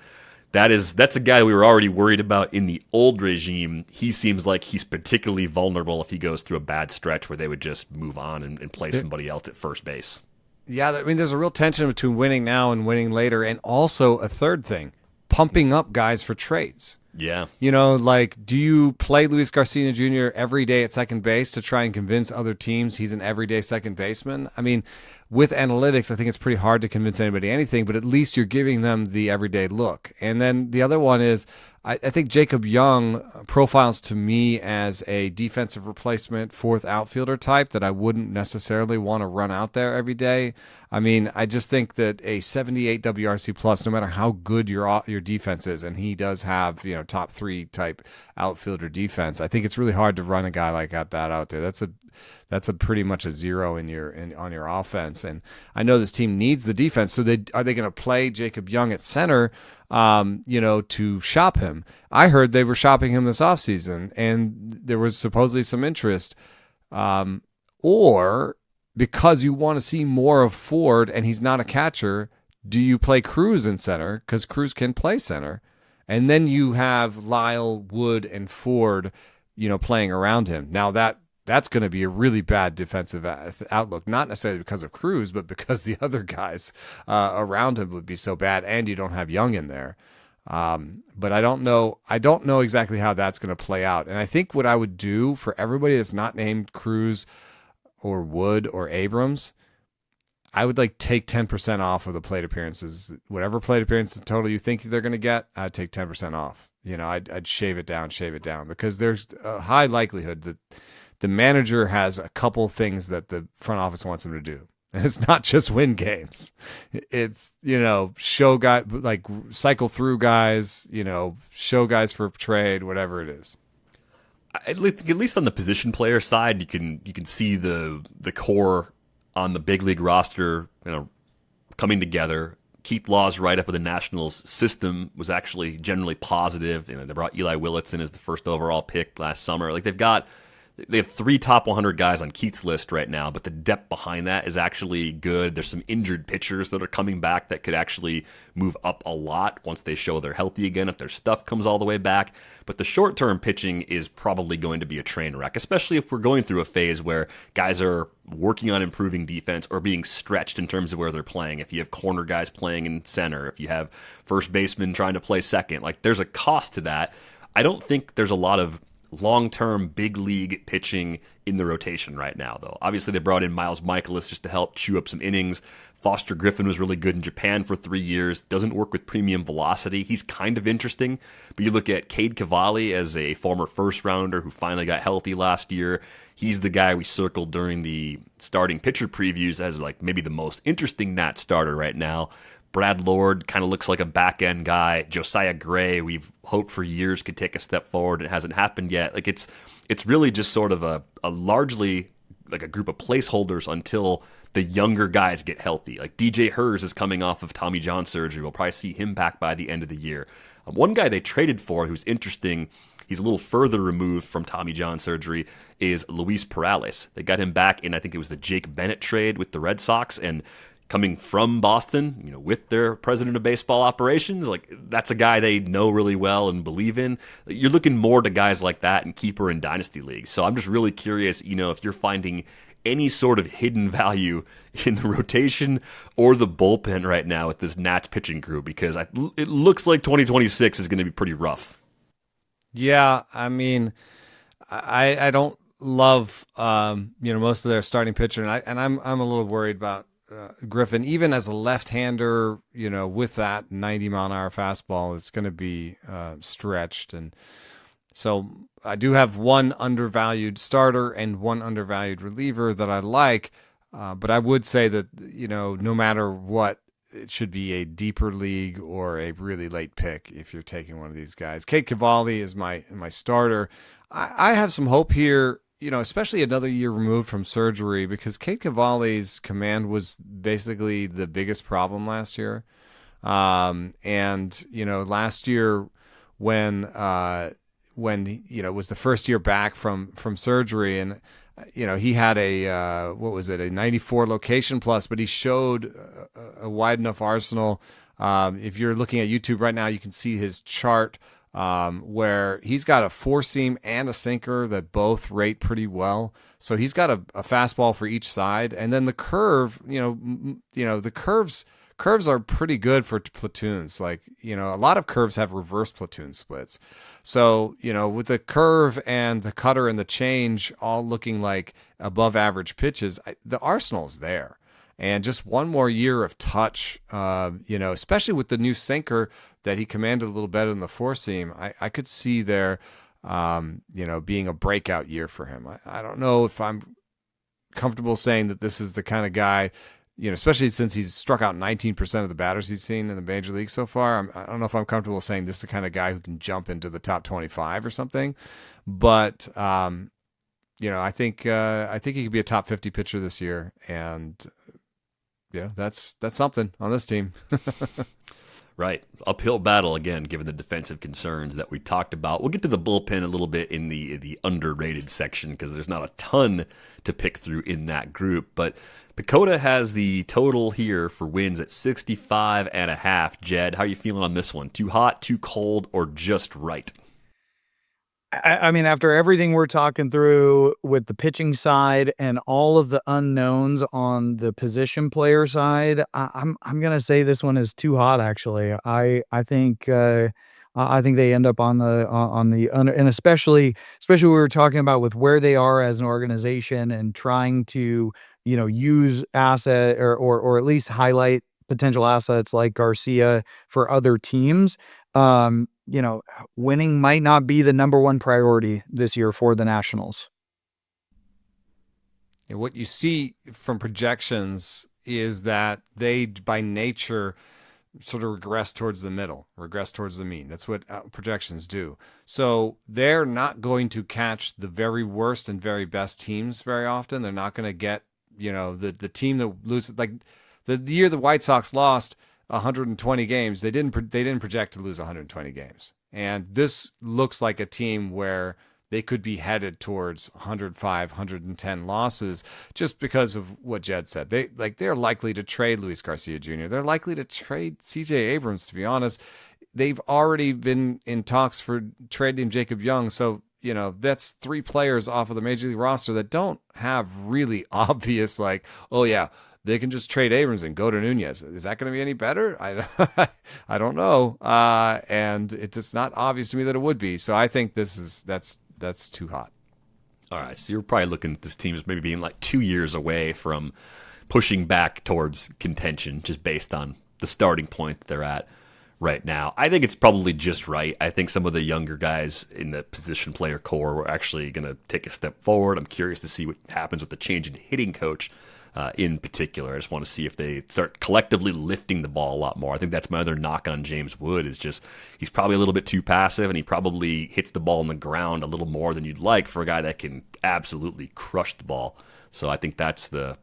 that's a guy we were already worried about in the old regime. He seems like he's particularly vulnerable if he goes through a bad stretch where they would just move on and play somebody else at first base. Yeah, I mean, there's a real tension between winning now and winning later, and also a third thing, pumping up guys for trades. Yeah. You know, like, do you play Luis Garcia Jr. every day at second base to try and convince other teams he's an everyday second baseman? I mean, with analytics, I think it's pretty hard to convince anybody anything, but at least you're giving them the everyday look. And then the other one is, I think Jacob Young profiles to me as a defensive replacement, fourth outfielder type that I wouldn't necessarily want to run out there every day. I mean, I just think that a 78 WRC plus, no matter how good your defense is, and he does have, you know, top 3 type outfielder defense, I think it's really hard to run a guy like that out there. That's a pretty much a zero on your offense. And I know this team needs the defense. So are they going to play Jacob Young at center, to shop him? I heard they were shopping him this offseason, and there was supposedly some interest. Or because you want to see more of Ford and he's not a catcher, do you play Cruz in center? Because Cruz can play center. And then you have Lyle, Wood, and Ford, playing around him. Now that's going to be a really bad defensive outlook, not necessarily because of Cruz, but because the other guys around him would be so bad, and you don't have Young in there. But I don't know exactly how that's going to play out. And I think what I would do for everybody that's not named Cruz or Wood or Abrams, I would take 10% off of the plate appearances. Whatever plate appearances total you think they're going to get, I'd take 10% off. I'd shave it down, because there's a high likelihood that the manager has a couple things that the front office wants him to do. And it's not just win games. It's, show guys, cycle through guys, show guys for trade, whatever it is. At least on the position player side, you can see the core on the big league roster, coming together. Keith Law's write-up of the Nationals system was actually generally positive. They brought Eli Willits in as the first overall pick last summer. They have 3 top 100 guys on Keith's list right now, but the depth behind that is actually good. There's some injured pitchers that are coming back that could actually move up a lot once they show they're healthy again, if their stuff comes all the way back. But the short-term pitching is probably going to be a train wreck, especially if we're going through a phase where guys are working on improving defense or being stretched in terms of where they're playing. If you have corner guys playing in center, if you have first baseman trying to play second, there's a cost to that. I don't think there's a lot of long-term big league pitching in the rotation right now, though. Obviously, they brought in Miles Michaelis just to help chew up some innings. Foster Griffin was really good in Japan for 3 years. Doesn't work with premium velocity. He's kind of interesting. But you look at Cade Cavalli as a former first-rounder who finally got healthy last year. He's the guy we circled during the starting pitcher previews as maybe the most interesting Nat starter right now. Brad Lord kind of looks like a back-end guy. Josiah Gray, we've hoped for years could take a step forward. It hasn't happened yet. It's really just sort of a largely a group of placeholders until the younger guys get healthy. DJ Hers is coming off of Tommy John surgery. We'll probably see him back by the end of the year. One guy they traded for who's interesting, he's a little further removed from Tommy John surgery, is Luis Perales. They got him back in, I think it was the Jake Bennett trade with the Red Sox, and coming from Boston, with their president of baseball operations, that's a guy they know really well and believe in. You're looking more to guys like that in keeper and dynasty leagues. So I'm just really curious, if you're finding any sort of hidden value in the rotation or the bullpen right now with this Nats pitching crew, because it looks like 2026 is going to be pretty rough. Yeah, I mean, I don't love most of their starting pitcher, and I'm a little worried about Griffin, even as a left-hander, with that 90-mile-an-hour fastball, it's going to be stretched. And so I do have one undervalued starter and one undervalued reliever that I like, but I would say that, no matter what, it should be a deeper league or a really late pick if you're taking one of these guys. Cade Cavalli is my starter. I have some hope here, especially another year removed from surgery, because Cade Cavalli's command was basically the biggest problem last year. And last year when it was the first year back from surgery, and he had a what was it, a 94 location plus, but he showed a wide enough arsenal. If you're looking at YouTube right now, you can see his chart where he's got a four seam and a sinker that both rate pretty well. So he's got a fastball for each side, and then the curve. The curves are pretty good for platoons. Like, a lot of curves have reverse platoon splits. So, with the curve and the cutter and the change all looking like above average pitches, the arsenal's there. And just one more year of touch, especially with the new sinker that he commanded a little better than the four seam, I could see there, being a breakout year for him. I don't know if I'm comfortable saying that this is the kind of guy, especially since he's struck out 19% of the batters he's seen in the major league so far. I don't know if I'm comfortable saying this is the kind of guy who can jump into the top 25 or something, but I think he could be a top 50 pitcher this year, and that's something on this team. Right. Uphill battle again, given the defensive concerns that we talked about. We'll get to the bullpen a little bit in the underrated section because there's not a ton to pick through in that group. But Potere has the total here for wins at 65.5. Jed, how are you feeling on this one? Too hot, too cold, or just right? I mean, after everything we're talking through with the pitching side and all of the unknowns on the position player side, I'm gonna say this one is too hot. Actually, I think they end up on the under, and especially we were talking about with where they are as an organization and trying to use asset or at least highlight potential assets like Garcia for other teams. Winning might not be the number one priority this year for the Nationals. And what you see from projections is that they, by nature, sort of regress towards the middle, regress towards the mean. That's what projections do. So they're not going to catch the very worst and very best teams very often. They're not going to get, the team that loses, like the year the White Sox lost 120 games, they didn't project to lose 120 games. And this looks like a team where they could be headed towards 105, 110 losses just because of what Jed said. They're likely to trade Luis Garcia Jr. They're likely to trade CJ Abrams, to be honest. They've already been in talks for trading Jacob Young. So, that's three players off of the Major League roster that don't have really obvious, like, oh yeah, they can just trade Abrams and go to Nunez. Is that going to be any better? I don't know. And it's not obvious to me that it would be. So I think that's too hot. All right. So you're probably looking at this team as maybe being like 2 years away from pushing back towards contention just based on the starting point that they're at right now. I think it's probably just right. I think some of the younger guys in the position player core were actually going to take a step forward. I'm curious to see what happens with the change in hitting coach. In particular, I just want to see if they start collectively lifting the ball a lot more. I think that's my other knock on James Wood is just he's probably a little bit too passive, and he probably hits the ball on the ground a little more than you'd like for a guy that can absolutely crush the ball. So I think that's the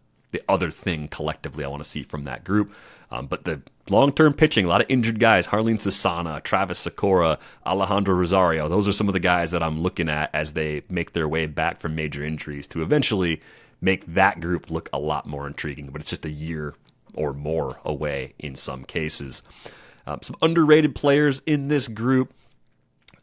other thing collectively I want to see from that group. But the long-term pitching, a lot of injured guys, Harleen Sasana, Travis Sakura, Alejandro Rosario, those are some of the guys that I'm looking at as they make their way back from major injuries to eventually make that group look a lot more intriguing, but it's just a year or more away in some cases. Some underrated players in this group.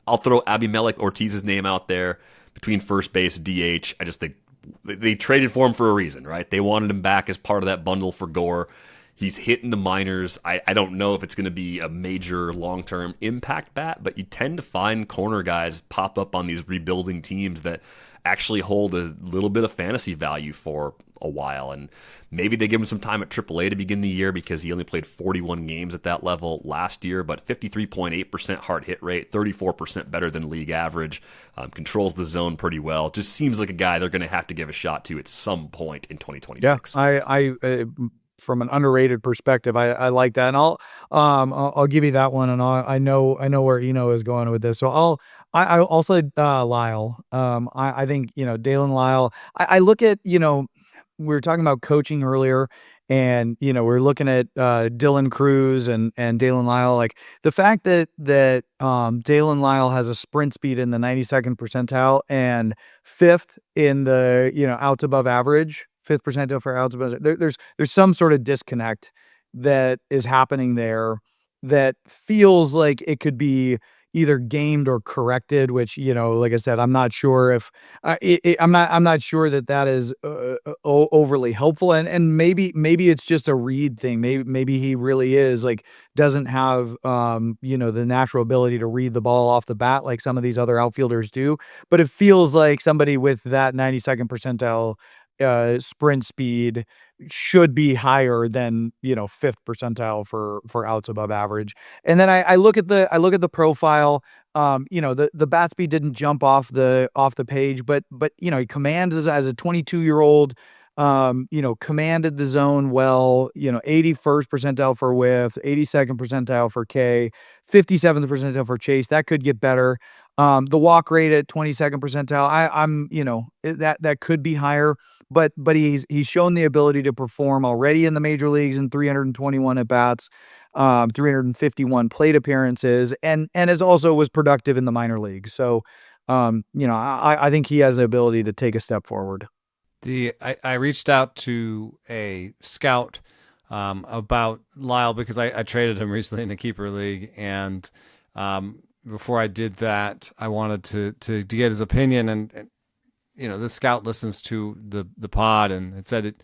I'll throw Abimelec Ortiz's name out there between first base, DH. I just think they traded for him for a reason, right? They wanted him back as part of that bundle for Gore. He's hitting the minors. I don't know if it's going to be a major long-term impact bat, but you tend to find corner guys pop up on these rebuilding teams that actually hold a little bit of fantasy value for a while. And maybe they give him some time at AAA to begin the year because he only played 41 games at that level last year, but 53.8% hard hit rate, 34% better than league average, controls the zone pretty well. Just seems like a guy they're going to have to give a shot to at some point in 2026. Yeah, I from an underrated perspective, I like that, and I'll give you that one, and I know where Eno is going with this, so I'll say Lyle. I think Dalen Lyle. I look at we were talking about coaching earlier, And, we're looking at Dylan Cruz and Dalen Lyle. Like the fact that Dalen Lyle has a sprint speed in the 92nd percentile and fifth in the, outs above average, fifth percentile for outs above. There's some sort of disconnect that is happening there that feels like it could be either gamed or corrected, which, like I said, I'm not sure if I'm not sure that is overly helpful. And maybe it's just a read thing. Maybe he really is like, doesn't have, the natural ability to read the ball off the bat like some of these other outfielders do. But it feels like somebody with that 92nd percentile sprint speed should be higher than, fifth percentile for outs above average. And then I look at the profile. The bat speed didn't jump off the page, but he commands as a 22-year-old, commanded the zone well, 81st percentile for whiff, 82nd percentile for K, 57th percentile for chase. That could get better. The walk rate at 22nd percentile, I'm that could be higher, but he's shown the ability to perform already in the major leagues in 321 at bats, 351 plate appearances, and as also was productive in the minor leagues. So, I think he has the ability to take a step forward. I reached out to a scout about Lyle because I traded him recently in the keeper league, and before I did that, I wanted to get his opinion. And this scout listens to the pod, and it said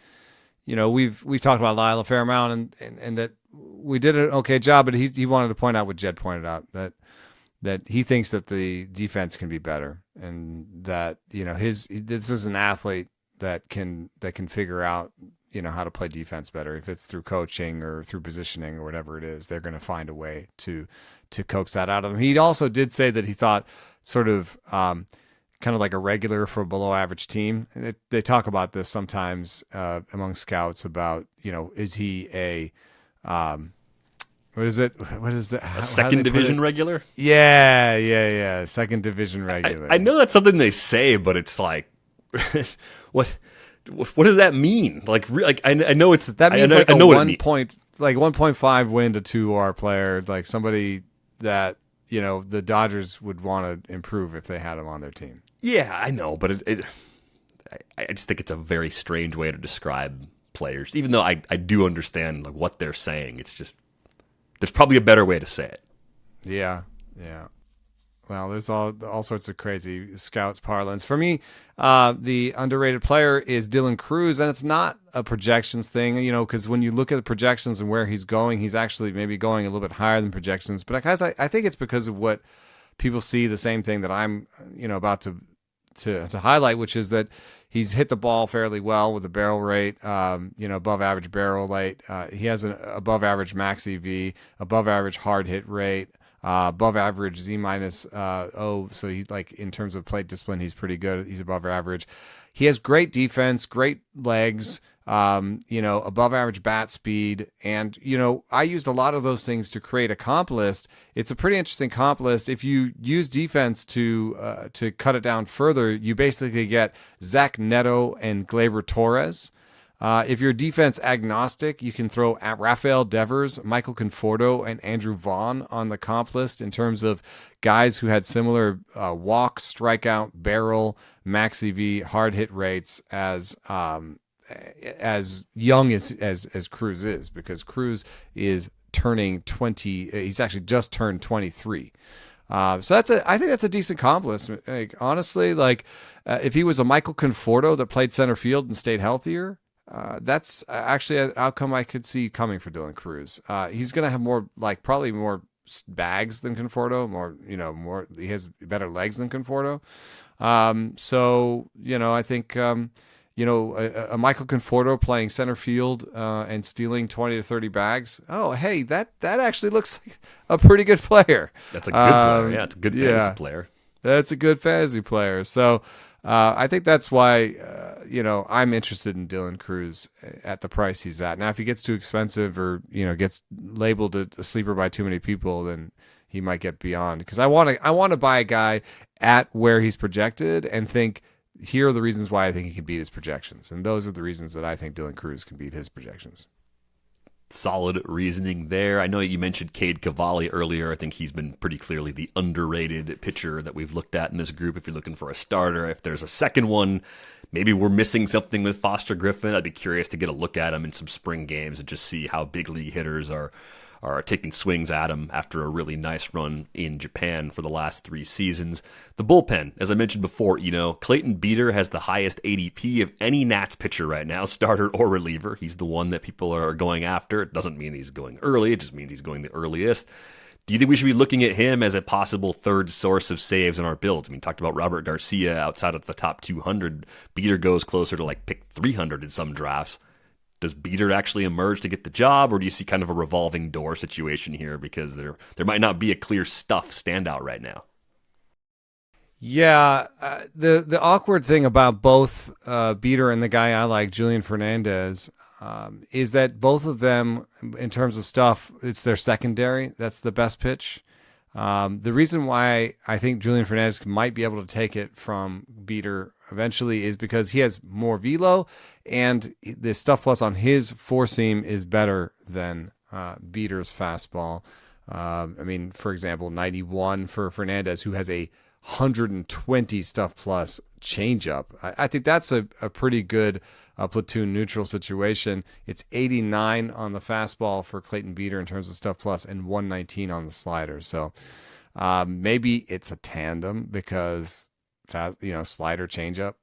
we've talked about Lyle a fair amount, and that we did an okay job, but he wanted to point out what Jed pointed out, that he thinks that the defense can be better, and that this is an athlete that can figure out how to play defense better. If it's through coaching or through positioning or whatever it is, they're going to find a way to coax that out of him. He also did say that he thought sort of kind of like a regular for a below average team. They talk about this sometimes among scouts about, is he a what is it? What is that? A second division regular? Yeah. Second division regular. I know that's something they say, but it's like, what does that mean? Like I know it's that means I know what it means. 1.5 win to 2 WAR player, like somebody that the Dodgers would want to improve if they had him on their team. Yeah, I know, but I just think it's a very strange way to describe players. Even though I do understand like what they're saying, it's just there's probably a better way to say it. Yeah. Well, there's all sorts of crazy scouts parlance. For me, the underrated player is Dylan Cruz, and it's not a projections thing, because when you look at the projections and where he's going, he's actually maybe going a little bit higher than projections. But guys, I think it's because of what people see, the same thing that I'm, about to highlight, which is that he's hit the ball fairly well with a barrel rate, above average barrel rate. He has an above average max EV, above average hard hit rate. Above average Z minus O, so he in terms of plate discipline, he's pretty good. He's above average. He has great defense, great legs, above average bat speed, and I used a lot of those things to create a comp list. It's a pretty interesting comp list. If you use defense to cut it down further, you basically get Zach Neto and Gleyber Torres. If you're defense agnostic, you can throw at Rafael Devers, Michael Conforto, and Andrew Vaughn on the comp list in terms of guys who had similar walk, strikeout, barrel, max EV, hard hit rates as young as Cruz is, because Cruz is turning 20. He's actually just turned 23. So I think that's a decent comp list. Like, honestly, if he was a Michael Conforto that played center field and stayed healthier. That's actually an outcome I could see coming for Dylan Cruz. He's going to have probably more bags than Conforto, he has better legs than Conforto. I think, a Michael Conforto playing center field and stealing 20 to 30 bags. Oh, hey, that actually looks like a pretty good player. That's a good player. Yeah, it's a good fantasy player. That's a good fantasy player. So, I think that's why, I'm interested in Dylan Cruz at the price he's at. Now, if he gets too expensive or, gets labeled a sleeper by too many people, then he might get beyond. Because I want to buy a guy at where he's projected and think here are the reasons why I think he can beat his projections. And those are the reasons that I think Dylan Cruz can beat his projections. Solid reasoning there. I know you mentioned Cade Cavalli earlier. I think he's been pretty clearly the underrated pitcher that we've looked at in this group. If you're looking for a starter, if there's a second one, maybe we're missing something with Foster Griffin. I'd be curious to get a look at him in some spring games and just see how big league hitters are taking swings at him after a really nice run in Japan for the last 3 seasons. The bullpen, as I mentioned before, Clayton Beeter has the highest ADP of any Nats pitcher right now, starter or reliever. He's the one that people are going after. It doesn't mean he's going early. It just means he's going the earliest. Do you think we should be looking at him as a possible third source of saves in our builds? I mean, talked about Robert Garcia outside of the top 200. Beeter goes closer to like pick 300 in some drafts. Does Beeter actually emerge to get the job, or do you see kind of a revolving door situation here because there might not be a clear stuff standout right now? Yeah, the awkward thing about both Beeter and the guy I like, Julian Fernandez, is that both of them, in terms of stuff, it's their secondary. That's the best pitch. The reason why I think Julian Fernandez might be able to take it from Beeter eventually is because he has more velo, and the stuff plus on his four seam is better than Beeter's fastball. I mean, for example, 91 for Fernandez, who has a 120 stuff plus changeup. I think that's a pretty good platoon neutral situation. It's 89 on the fastball for Clayton Beeter in terms of stuff plus, and 119 on the slider. So maybe it's a tandem because slider changeup.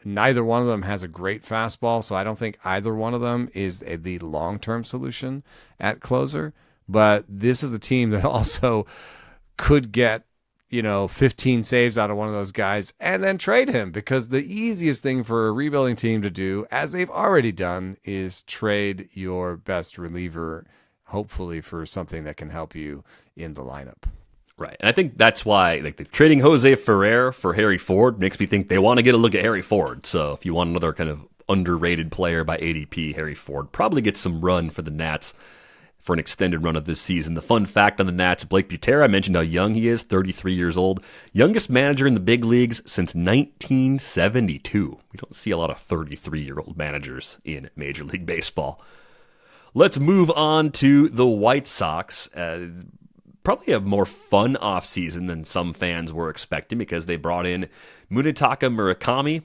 Neither one of them has a great fastball, so I don't think either one of them is the long-term solution at closer. But this is the team that also could get 15 saves out of one of those guys and then trade him, because the easiest thing for a rebuilding team to do, as they've already done, is trade your best reliever, hopefully for something that can help you in the lineup. Right. And I think that's why the trading Jose Ferrer for Harry Ford makes me think they want to get a look at Harry Ford. So if you want another kind of underrated player by ADP, Harry Ford probably gets some run for the Nats for an extended run of this season. The fun fact on the Nats, Blake Potere, I mentioned how young he is, 33 years old. Youngest manager in the big leagues since 1972. We don't see a lot of 33-year-old managers in Major League Baseball. Let's move on to the White Sox. Probably a more fun offseason than some fans were expecting because they brought in Munetaka Murakami.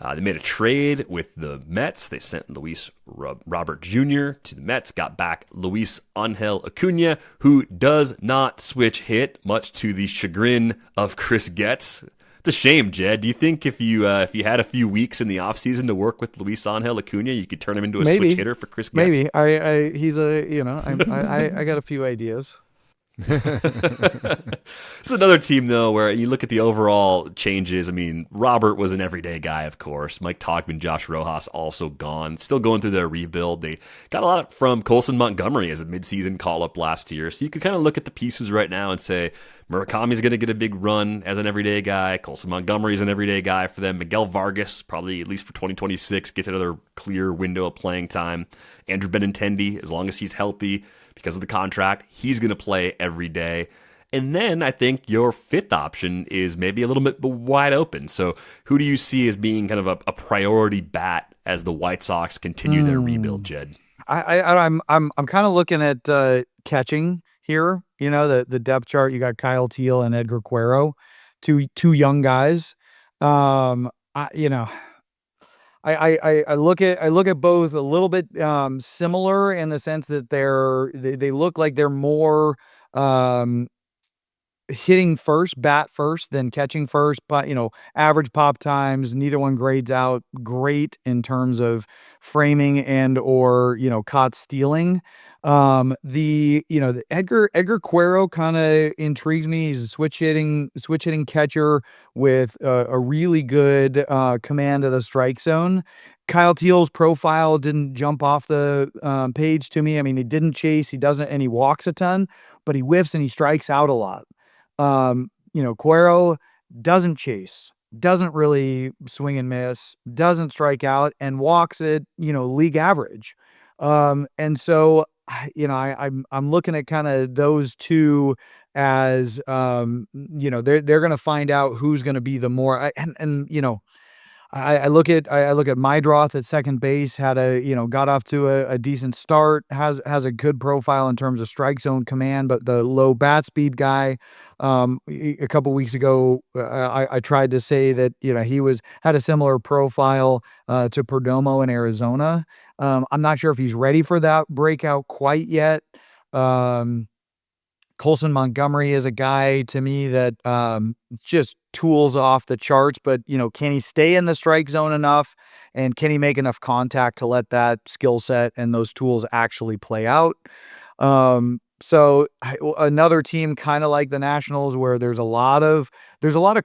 They made a trade with the Mets. They sent Luis Robert Jr. to the Mets, got back Luis Angel Acuna, who does not switch hit, much to the chagrin of Chris Getz. It's a shame, Jed. Do you think if you had a few weeks in the offseason to work with Luis Angel Acuna, you could turn him into a switch hitter for Chris Getz? Maybe. I got a few ideas. It's another team, though, where you look at the overall changes. I mean, Robert was an everyday guy, of course. Mike Togman, Josh Rojas also gone. Still going through their rebuild. They got a lot from Colson Montgomery as a midseason call-up last year. So you could kind of look at the pieces right now and say, Murakami's going to get a big run as an everyday guy. Colson Montgomery's an everyday guy for them. Miguel Vargas, probably at least for 2026, gets another clear window of playing time. Andrew Benintendi, as long as he's healthy, because of the contract, he's going to play every day. And then I think your fifth option is maybe a little bit wide open. So who do you see as being kind of a priority bat as the White Sox continue their rebuild, Jed? I'm kind of looking at catching here. The depth chart. You got Kyle Teal and Edgar Quero, two young guys. I look at both a little bit similar in the sense that they look like they're more hitting first, bat first, than catching first. But average pop times, neither one grades out great in terms of framing and or caught stealing. The Edgar Quero kind of intrigues me. He's a switch hitting catcher with a really good command of the strike zone. Kyle Teal's profile didn't jump off the page to me. I mean, he didn't chase, and he walks a ton, but he whiffs and he strikes out a lot. Quero doesn't chase, doesn't really swing and miss, doesn't strike out, and walks at league average. And so I'm looking at kind of those two as they're going to find out who's going to be the more I look at Mydroth at second base, got off to a decent start, has a good profile in terms of strike zone command, but the low bat speed guy, a couple weeks ago, I tried to say that he had a similar profile to Perdomo in Arizona. I'm not sure if he's ready for that breakout quite yet. Colson Montgomery is a guy to me that just tools off the charts, but can he stay in the strike zone enough, and can he make enough contact to let that skill set and those tools actually play out? Another team kind of like the Nationals, where there's a lot of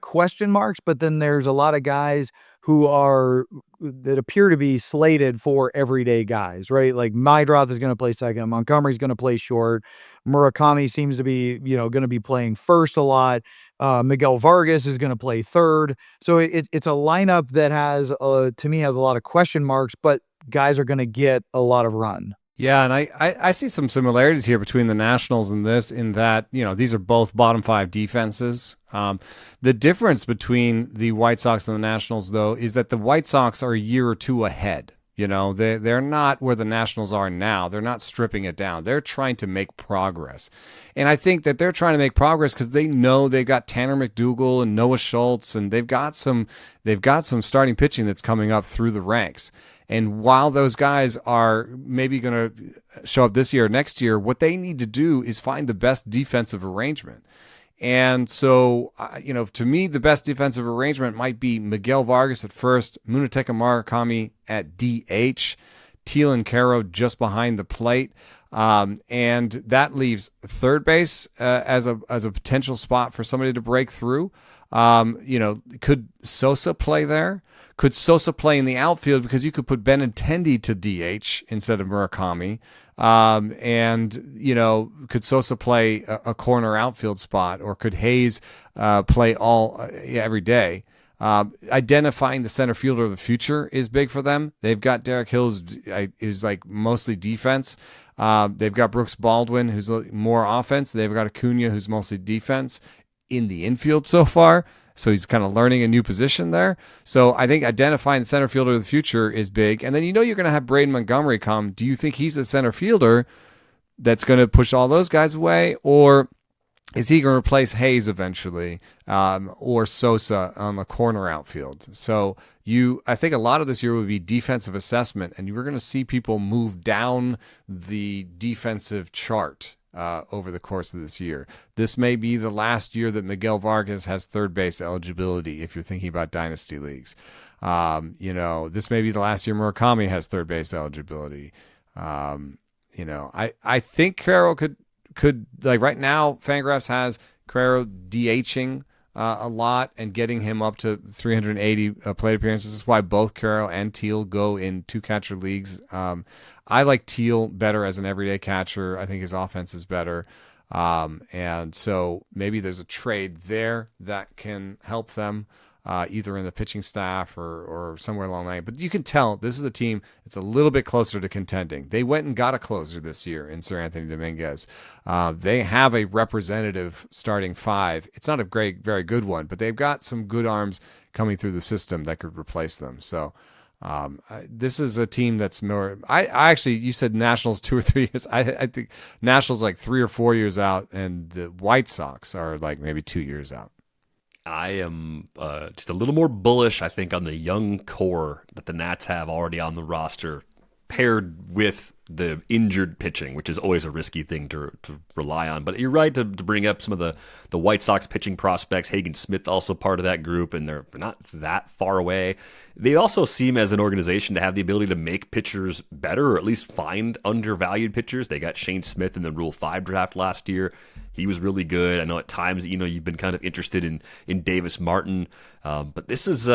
question marks, but then there's a lot of guys that appear to be slated for everyday guys, right? Like Mydroth is going to play second, Montgomery's going to play short, Murakami seems to be, going to be playing first a lot. Miguel Vargas is going to play third. So it's a lineup that to me has a lot of question marks, but guys are going to get a lot of run. Yeah, and I see some similarities here between the Nationals and this, in that, these are both bottom five defenses. The difference between the White Sox and the Nationals, though, is that the White Sox are a year or two ahead. They're not where the Nationals are now. They're not stripping it down. They're trying to make progress. And I think that they're trying to make progress because they know they've got Tanner McDougal and Noah Schultz, and they've got some starting pitching that's coming up through the ranks. And while those guys are maybe going to show up this year or next year, what they need to do is find the best defensive arrangement. And so, to me, the best defensive arrangement might be Miguel Vargas at first, Munetaka Murakami at DH, Teal and Caro just behind the plate. And that leaves third base as a potential spot for somebody to break through. Could Sosa play there? Could Sosa play in the outfield, because you could put Benintendi to DH instead of Murakami? Could Sosa play a corner outfield spot, or could Hayes play every day? Identifying the center fielder of the future is big for them. They've got Derek Hill, who's like mostly defense. They've got Brooks Baldwin, who's more offense. They've got Acuna, who's mostly defense in the infield so far. So he's kind of learning a new position there. So I think identifying the center fielder of the future is big. And then you're going to have Braden Montgomery come. Do you think he's a center fielder that's going to push all those guys away? Or is he going to replace Hayes eventually, or Sosa on the corner outfield? So I think a lot of this year would be defensive assessment, and you were going to see people move down the defensive chart over the course of this year. This may be the last year that Miguel Vargas has third base eligibility if you're thinking about dynasty leagues. This may be the last year Murakami has third base eligibility. I think Caro could like right now, Fangraphs has Caro DHing a lot and getting him up to 380 plate appearances. This is why both Caro and Teal go in two catcher leagues. I like Teal better as an everyday catcher. I think his offense is better. And so maybe there's a trade there that can help them either in the pitching staff or somewhere along the line. But you can tell this is a team that's a little bit closer to contending. They went and got a closer this year in Sir Anthony Dominguez. They have a representative starting five. It's not a very good one, but they've got some good arms coming through the system that could replace them. So this is a team that's more. I actually, you said Nationals 2 or 3 years. I think Nationals like 3 or 4 years out, and the White Sox are like maybe 2 years out. I am just a little more bullish, I think, on the young core that the Nats have already on the roster, paired with the injured pitching, which is always a risky thing to rely on. But you're right to bring up some of the White Sox pitching prospects. Hagen Smith also part of that group, and they're not that far away. They also seem as an organization to have the ability to make pitchers better, or at least find undervalued pitchers. They got Shane Smith in the Rule 5 draft last year. He was really good. I know at times, you've been kind of interested in Davis Martin. But this is...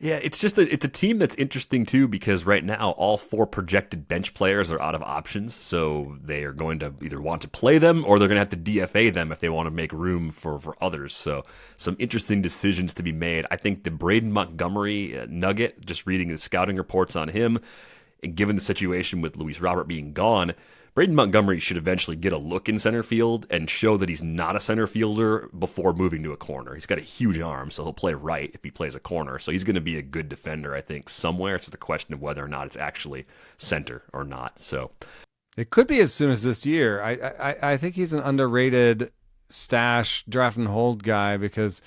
it's a team that's interesting too, because right now all 4 projected bench players are out of options, so they are going to either want to play them or they're going to have to DFA them if they want to make room for others. So some interesting decisions to be made. I think the Braden Montgomery nugget, just reading the scouting reports on him, and given the situation with Luis Robert being gone, Braden Montgomery should eventually get a look in center field and show that he's not a center fielder before moving to a corner. He's got a huge arm, so he'll play right if he plays a corner. So he's going to be a good defender, I think, somewhere. It's just a question of whether or not it's actually center or not. So it could be as soon as this year. I think he's an underrated stash draft and hold guy because,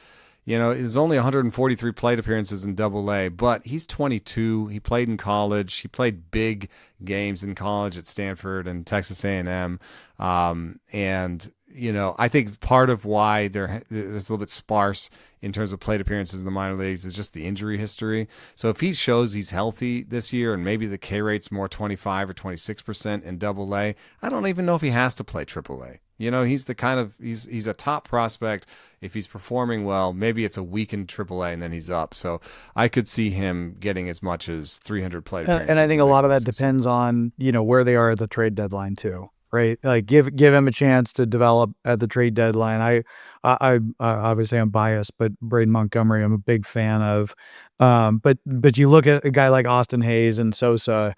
there's only 143 plate appearances in Double-A, but he's 22. He played in college. He played big games in college at Stanford and Texas A&M. And I think part of why there's a little bit sparse in terms of plate appearances in the minor leagues is just the injury history. So if he shows he's healthy this year and maybe the K rate's more 25 or 26% in Double-A, I don't even know if he has to play Triple-A. He's the kind of he's a top prospect. If he's performing well, maybe it's a week in AAA and then he's up. So I could see him getting as much as 300 plate appearances. And I think a lot of that depends on where they are at the trade deadline too, right? Like give him a chance to develop at the trade deadline. I obviously I'm biased, but Braden Montgomery I'm a big fan of. But you look at a guy like Austin Hayes and Sosa,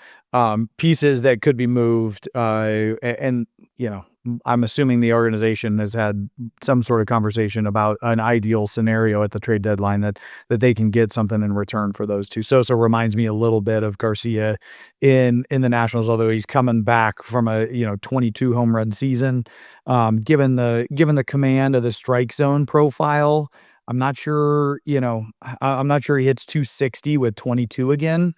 pieces that could be moved, and I'm assuming the organization has had some sort of conversation about an ideal scenario at the trade deadline that they can get something in return for those two. Sosa reminds me a little bit of Garcia in the Nationals, although he's coming back from a 22 home run season. Given the command of the strike zone profile, I'm not sure he hits 260 with 22 again.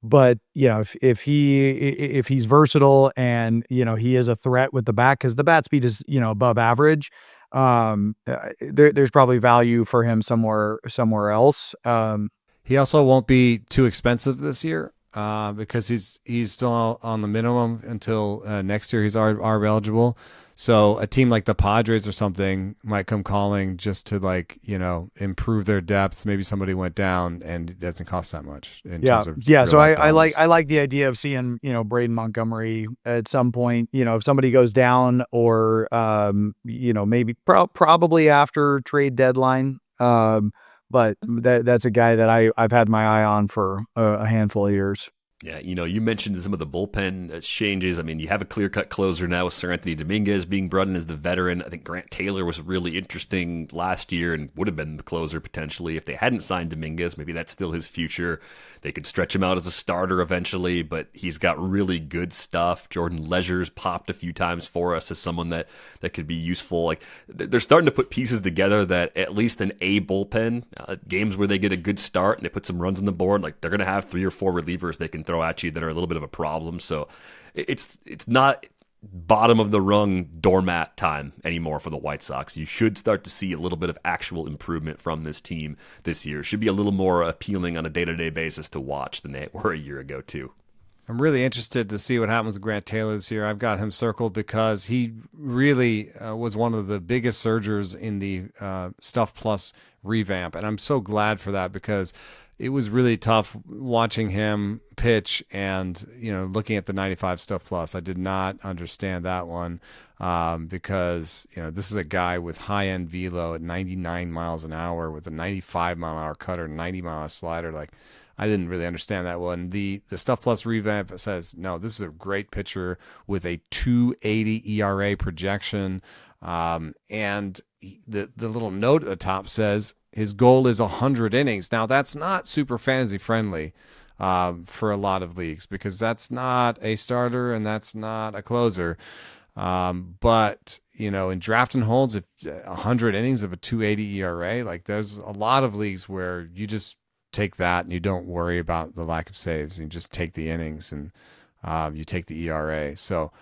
But if he's versatile and he is a threat with the bat, because the bat speed is above average, there's probably value for him somewhere else. He also won't be too expensive this year because he's still on the minimum until next year. He's ARB eligible. So a team like the Padres or something might come calling just to improve their depth. Maybe somebody went down and it doesn't cost that much. So I like the idea of seeing Braden Montgomery at some point. If somebody goes down or maybe probably after trade deadline. But that's a guy that I've had my eye on for a handful of years. Yeah, you mentioned some of the bullpen changes. I mean, you have a clear-cut closer now with Sir Anthony Dominguez being brought in as the veteran. I think Grant Taylor was really interesting last year and would have been the closer potentially if they hadn't signed Dominguez. Maybe that's still his future. They could stretch him out as a starter eventually, but he's got really good stuff. Jordan Leisure's popped a few times for us as someone that could be useful. Like they're starting to put pieces together that at least an A bullpen, games where they get a good start and they put some runs on the board, like they're going to have 3 or 4 relievers they can throw at you that are a little bit of a problem. So it's not bottom of the rung doormat time anymore for the White Sox. You should start to see a little bit of actual improvement from this team this year. Should be a little more appealing on a day-to-day basis to watch than they were a year ago too. I'm really interested to see what happens with Grant Taylor this year. I've got him circled because he really was one of the biggest surgers in the Stuff Plus revamp, and I'm so glad for that because it was really tough watching him pitch and, looking at the 95 Stuff Plus. I did not understand that one because, this is a guy with high-end velo at 99 miles an hour with a 95-mile-an-hour cutter, 90-mile slider. Like, I didn't really understand that one. The Stuff Plus revamp says, no, this is a great pitcher with a 2.80 ERA projection. And the little note at the top says his goal is 100 innings. Now, that's not super fantasy friendly for a lot of leagues because that's not a starter and that's not a closer. But, in draft and holds, if 100 innings of a 2.80 ERA, like there's a lot of leagues where you just take that and you don't worry about the lack of saves. You just take the innings and you take the ERA. So,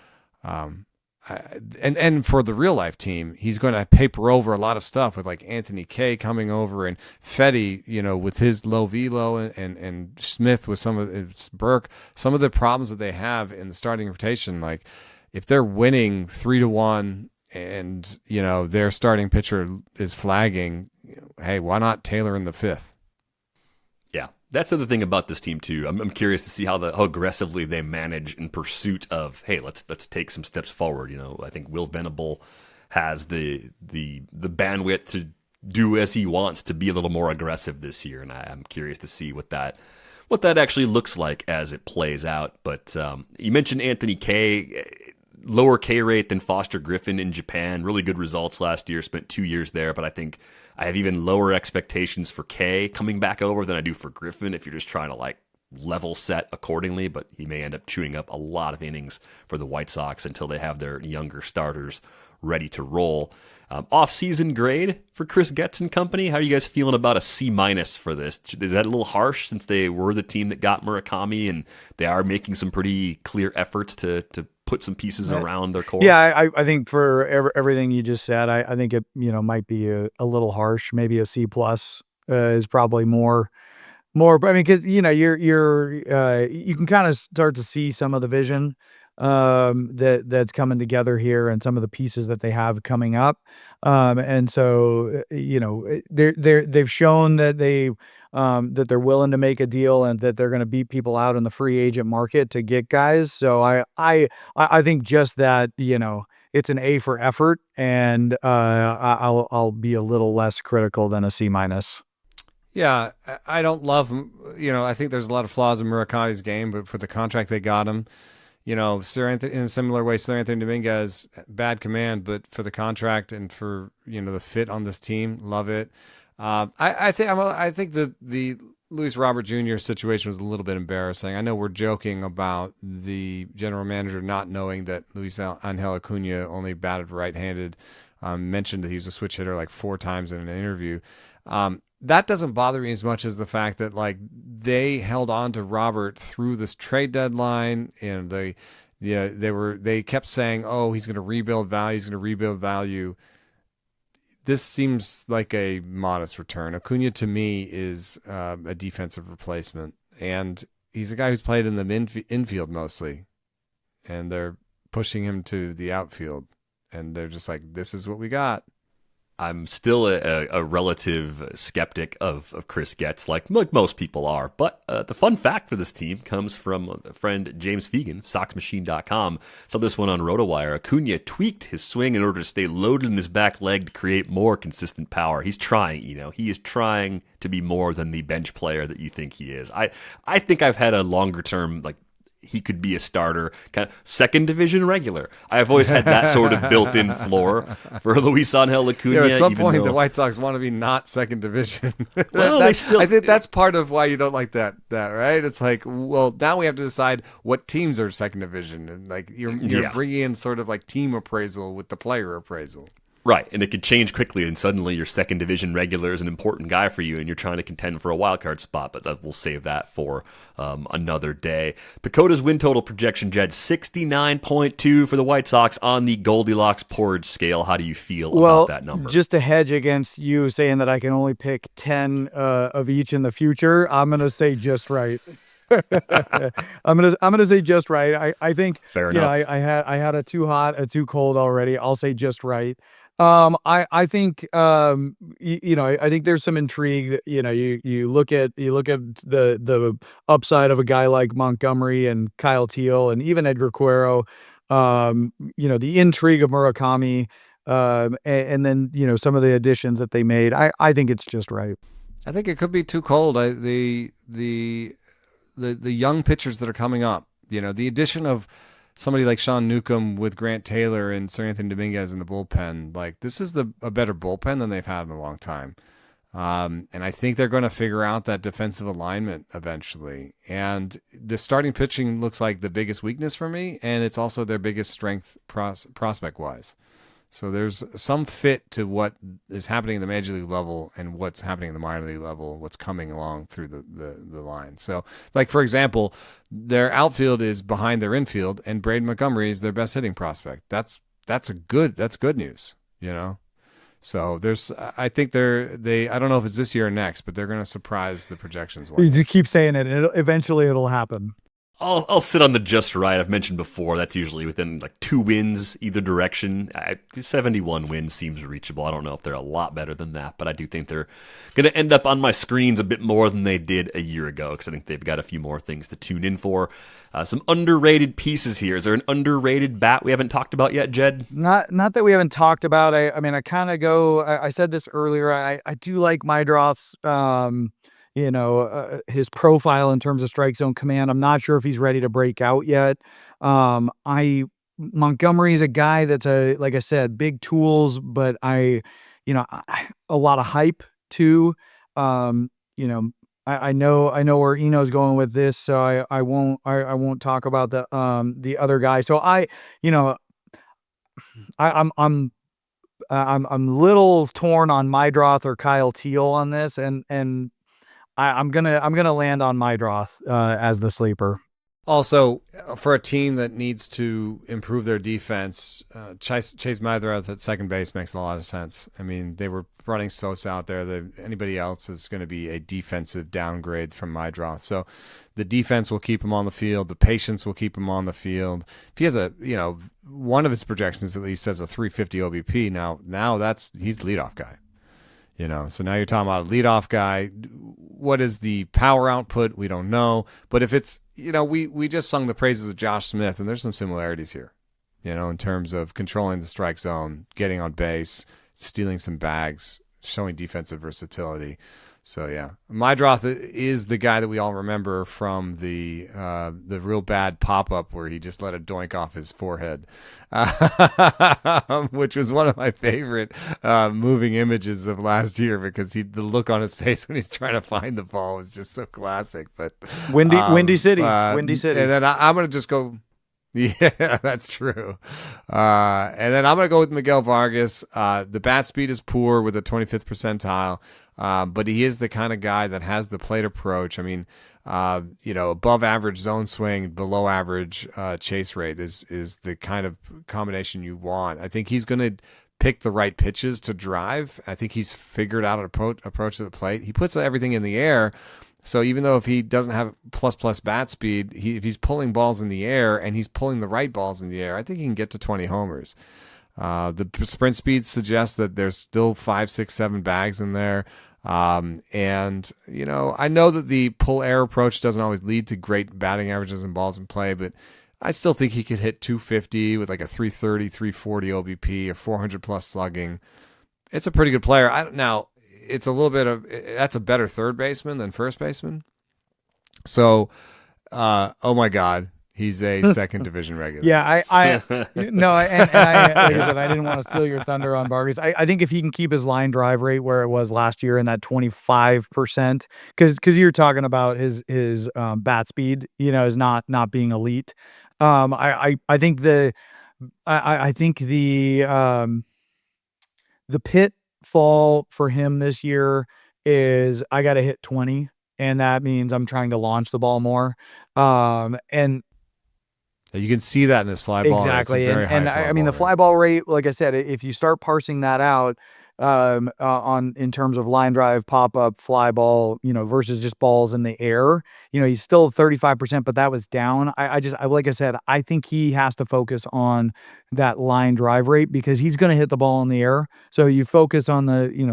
and for the real life team, he's going to paper over a lot of stuff with like Anthony Kay coming over and Fetty, with his low velo and Smith with some of it's Burke, some of the problems that they have in the starting rotation. Like if they're winning 3-1 and, their starting pitcher is flagging, hey, why not Taylor in the 5th? Yeah, that's the other thing about this team too. I'm curious to see how aggressively they manage in pursuit of, hey, let's take some steps forward. I think Will Venable has the bandwidth to do as he wants to be a little more aggressive this year, and I'm curious to see what that actually looks like as it plays out. But you mentioned Anthony Kay, lower K rate than Foster Griffin in Japan. Really good results last year. Spent 2 years there, but I think I have even lower expectations for Kay coming back over than I do for Griffin if you're just trying to like level set accordingly. But he may end up chewing up a lot of innings for the White Sox until they have their younger starters ready to roll. Off-season grade for Chris Getz and company. How are you guys feeling about a C- for this? Is that a little harsh since they were the team that got Murakami and they are making some pretty clear efforts to put some pieces around their core? Yeah, I think for everything you just said, I think it might be a little harsh. Maybe a C+ is probably more. I mean, because you can kind of start to see some of the vision that's coming together here and some of the pieces that they have coming up. And so, they've shown that that they're willing to make a deal and that they're going to beat people out in the free agent market to get guys. So I think just that, it's an A for effort, and I'll be a little less critical than a C-. Yeah, I don't love him. I think there's a lot of flaws in Murakami's game, but for the contract they got him, Sir Anthony, in a similar way, Sir Anthony Dominguez, bad command, but for the contract and for the fit on this team, love it. I think the Luis Robert Jr. situation was a little bit embarrassing. I know we're joking about the general manager not knowing that Luis Angel Acuna only batted right-handed. Mentioned that he was a switch hitter like 4 times in an interview. That doesn't bother me as much as the fact that like they held on to Robert through this trade deadline, and they kept saying, "Oh, he's going to rebuild value. He's going to rebuild value." This seems like a modest return. Acuna to me is a defensive replacement, and he's a guy who's played in the infield mostly, and they're pushing him to the outfield, and they're just like, "This is what we got." I'm still a relative skeptic of Chris Getz, like most people are. But the fun fact for this team comes from a friend, James Fegan, SoxMachine.com. Saw this one on RotoWire. Acuna tweaked his swing in order to stay loaded in his back leg to create more consistent power. He's trying, he is trying to be more than the bench player that you think he is. I think I've had a longer term, like, he could be a starter, kind of second division regular. I've always had that sort of built-in floor for Luis Angel Acuna. Yeah, at some point, the White Sox want to be not second division. Well, I think that's part of why you don't like that, right? It's like, well, now we have to decide what teams are second division, and like you're bringing in sort of like team appraisal with the player appraisal. Right, and it could change quickly, and suddenly your second division regular is an important guy for you, and you're trying to contend for a wild card spot, but we'll save that for another day. Pacoda's win total projection, Jed, 69.2 for the White Sox on the Goldilocks Porridge scale. How do you feel about that number? Just to hedge against you saying that I can only pick 10 of each in the future, I'm going to say just right. I'm gonna say just right. I think fair enough. I had a too hot, a too cold already. I'll say just right. I think I think there's some intrigue that, you look at the upside of a guy like Montgomery and Kyle Teal and even Edgar Cuero, the intrigue of Murakami, and then some of the additions that they made. I think it's just right. I think it could be too cold. The young pitchers that are coming up, the addition of somebody like Sean Newcomb with Grant Taylor and Sir Anthony Dominguez in the bullpen, like this is a better bullpen than they've had in a long time. And I think they're going to figure out that defensive alignment eventually. And the starting pitching looks like the biggest weakness for me, and it's also their biggest strength prospect-wise. So there's some fit to what is happening in the major league level and what's happening in the minor league level, what's coming along through the line. So, like, for example, their outfield is behind their infield, and Braden Montgomery is their best hitting prospect. That's good news, So I think I don't know if it's this year or next, but they're going to surprise the projections. You just keep saying it, and eventually it'll happen. I'll sit on the just right. I've mentioned before that's usually within like 2 wins either direction. 71 wins seems reachable. I don't know if they're a lot better than that, but I do think they're going to end up on my screens a bit more than they did a year ago because I think they've got a few more things to tune in for. Some underrated pieces here. Is there an underrated bat we haven't talked about yet, Jed? Not that we haven't talked about. I mean, I kind of go. I said this earlier. I do like Mydroth's. His profile in terms of strike zone command. I'm not sure if he's ready to break out yet. Montgomery is a guy that's like I said, big tools, but a lot of hype too. I know where Eno's going with this, so I won't talk about the other guy. So I'm little torn on Mydroth or Kyle Teal on this, and I'm gonna land on Mydroth as the sleeper. Also, for a team that needs to improve their defense, Chase Mydroth at second base makes a lot of sense. I mean, they were running Sosa out there. Anybody else is going to be a defensive downgrade from Mydroth. So the defense will keep him on the field. The patience will keep him on the field. If he has one of his projections at least says a 350 OBP, now he's the leadoff guy. So now you're talking about a leadoff guy. What is the power output? We don't know. But if it's, we just sung the praises of Josh Smith, and there's some similarities here, in terms of controlling the strike zone, getting on base, stealing some bags, showing defensive versatility. So yeah, Mydroth is the guy that we all remember from the real bad pop-up where he just let a doink off his forehead, which was one of my favorite moving images of last year because the look on his face when he's trying to find the ball was just so classic. But Windy City. And then I'm gonna just go. Yeah, that's true. And then I'm going to go with Miguel Vargas. The bat speed is poor with a 25th percentile, but he is the kind of guy that has the plate approach. I mean, above average zone swing, below average chase rate is the kind of combination you want. I think he's going to pick the right pitches to drive. I think he's figured out an approach to the plate. He puts everything in the air. So even though if he doesn't have plus bat speed, if he's pulling balls in the air and he's pulling the right balls in the air, I think he can get to 20 homers. The sprint speed suggests that there's still 5, 6, 7 bags in there. I know that the pull air approach doesn't always lead to great batting averages and balls in play, but I still think he could hit 250 with like a 330, 340 OBP, a 400 plus slugging. It's a pretty good player. It's a little bit of that's a better third baseman than first baseman. So, oh my God, he's a second division regular. Yeah, I no, and I like I said, I didn't want to steal your thunder on Vargas. I think if he can keep his line drive rate where it was last year in that 25%, because you're talking about his bat speed, is not being elite. I think the pitfall for him this year is I got to hit 20, and that means I'm trying to launch the ball more. And you can see that in his fly ball. Exactly. The fly ball rate, like I said, if you start parsing that out in terms of line drive, pop up, fly ball, versus just balls in the air, he's still 35%, but that was down. Like I said, I think he has to focus on that line drive rate because he's going to hit the ball in the air. So you focus on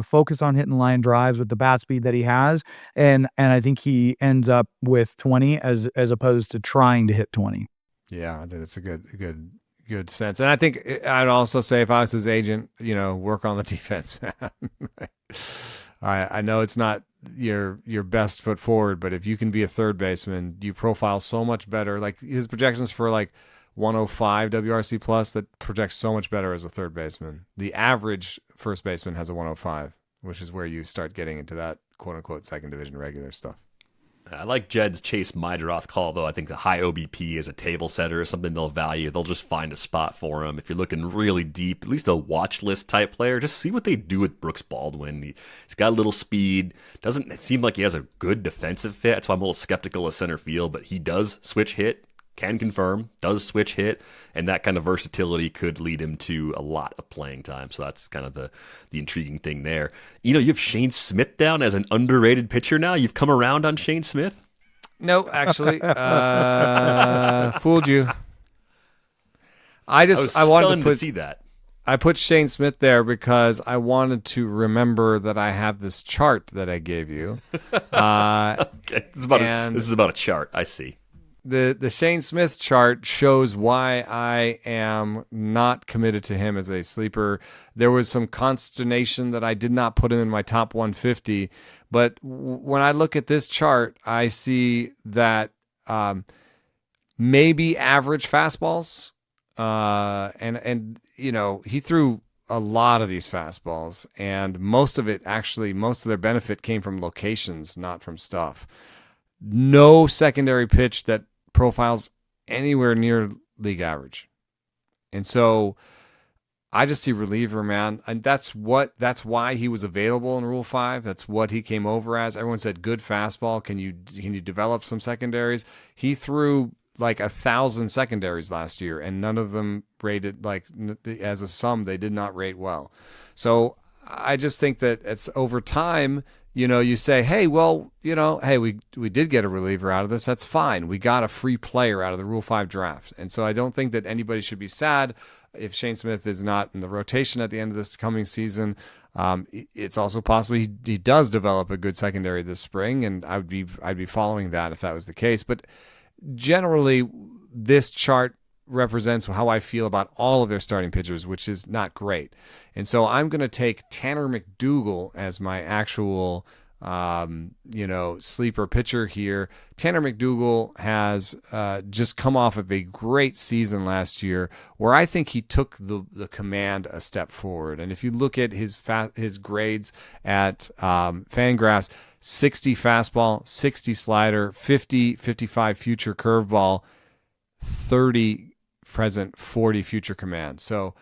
focus on hitting line drives with the bat speed that he has. And I think he ends up with 20 as opposed to trying to hit 20. Yeah, I think that's a good sense. And I think I'd also say if I was his agent, work on the defense, man. I know it's not your best foot forward, but if you can be a third baseman, you profile so much better. Like his projections for like 105 WRC plus, that projects so much better as a third baseman. The average first baseman has a 105, which is where you start getting into that quote unquote second division regular stuff. I like Jed's Chase Mydroth call, though. I think the high OBP as a table setter is something they'll value. They'll just find a spot for him. If you're looking really deep, at least a watch list type player, just see what they do with Brooks Baldwin. He's got a little speed. Doesn't seem like he has a good defensive fit. That's why I'm a little skeptical of center field, but he does switch hit. Can confirm, does switch hit, and that kind of versatility could lead him to a lot of playing time. So that's kind of the intriguing thing there. You have Shane Smith down as an underrated pitcher now. You've come around on Shane Smith? No, actually, fooled you. I was wanted stunned to put see that. I put Shane Smith there because I wanted to remember that I have this chart that I gave you. Okay. This is about a chart. I see. The Shane Smith chart shows why I am not committed to him as a sleeper. There was some consternation that I did not put him in my top 150, but when I look at this chart, I see that maybe average fastballs, and you know, he threw a lot of these fastballs, and most of their benefit came from locations, not from stuff. No secondary pitch that profiles anywhere near league average. And so I just see reliever, man. And that's why he was available in Rule 5. That's what he came over as. Everyone said, good fastball. Can you develop some secondaries? He threw like 1,000 secondaries last year, and none of them rated, like, as a sum, they did not rate well. So I just think that it's over time. You know, you say, hey, well, you know, hey, we did get a reliever out of this. That's fine. We got a free player out of the Rule 5 draft. And so I don't think that anybody should be sad if Shane Smith is not in the rotation at the end of this coming season. It's also possible he does develop a good secondary this spring, and I'd be following that if that was the case. But generally, this chart represents how I feel about all of their starting pitchers, which is not great. And so I'm going to take Tanner McDougal as my actual, sleeper pitcher here. Tanner McDougal has just come off of a great season last year, where I think he took the command a step forward. And if you look at his grades at Fangraphs, 60 fastball, 60 slider, 50, 55 future curveball, 30 present, 40 future command. So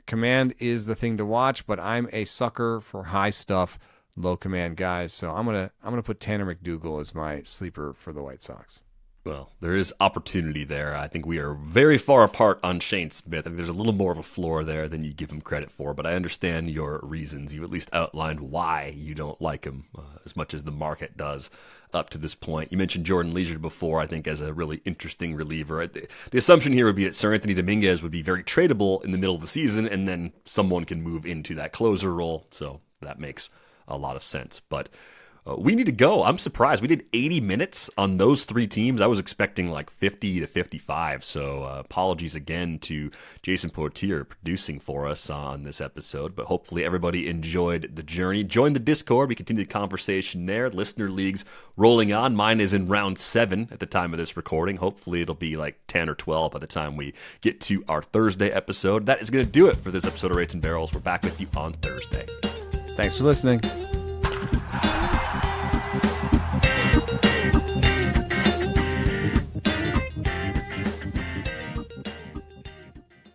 command is the thing to watch, but I'm a sucker for high stuff, low command guys. So I'm gonna put Tanner McDougal as my sleeper for the White Sox. Well, there is opportunity there. I think we are very far apart on Shane Smith. I think there's a little more of a floor there than you give him credit for, but I understand your reasons. You at least outlined why you don't like him as much as the market does up to this point. You mentioned Jordan Leisure before, I think, as a really interesting reliever. The assumption here would be that Sir Anthony Dominguez would be very tradable in the middle of the season, and then someone can move into that closer role, so that makes a lot of sense. But we need to go. I'm surprised. We did 80 minutes on those three teams. I was expecting like 50 to 55. So apologies again to Jason Potere producing for us on this episode. But hopefully everybody enjoyed the journey. Join the Discord. We continue the conversation there. Listener leagues rolling on. Mine is in round 7 at the time of this recording. Hopefully it'll be like 10 or 12 by the time we get to our Thursday episode. That is going to do it for this episode of Rates and Barrels. We're back with you on Thursday. Thanks for listening.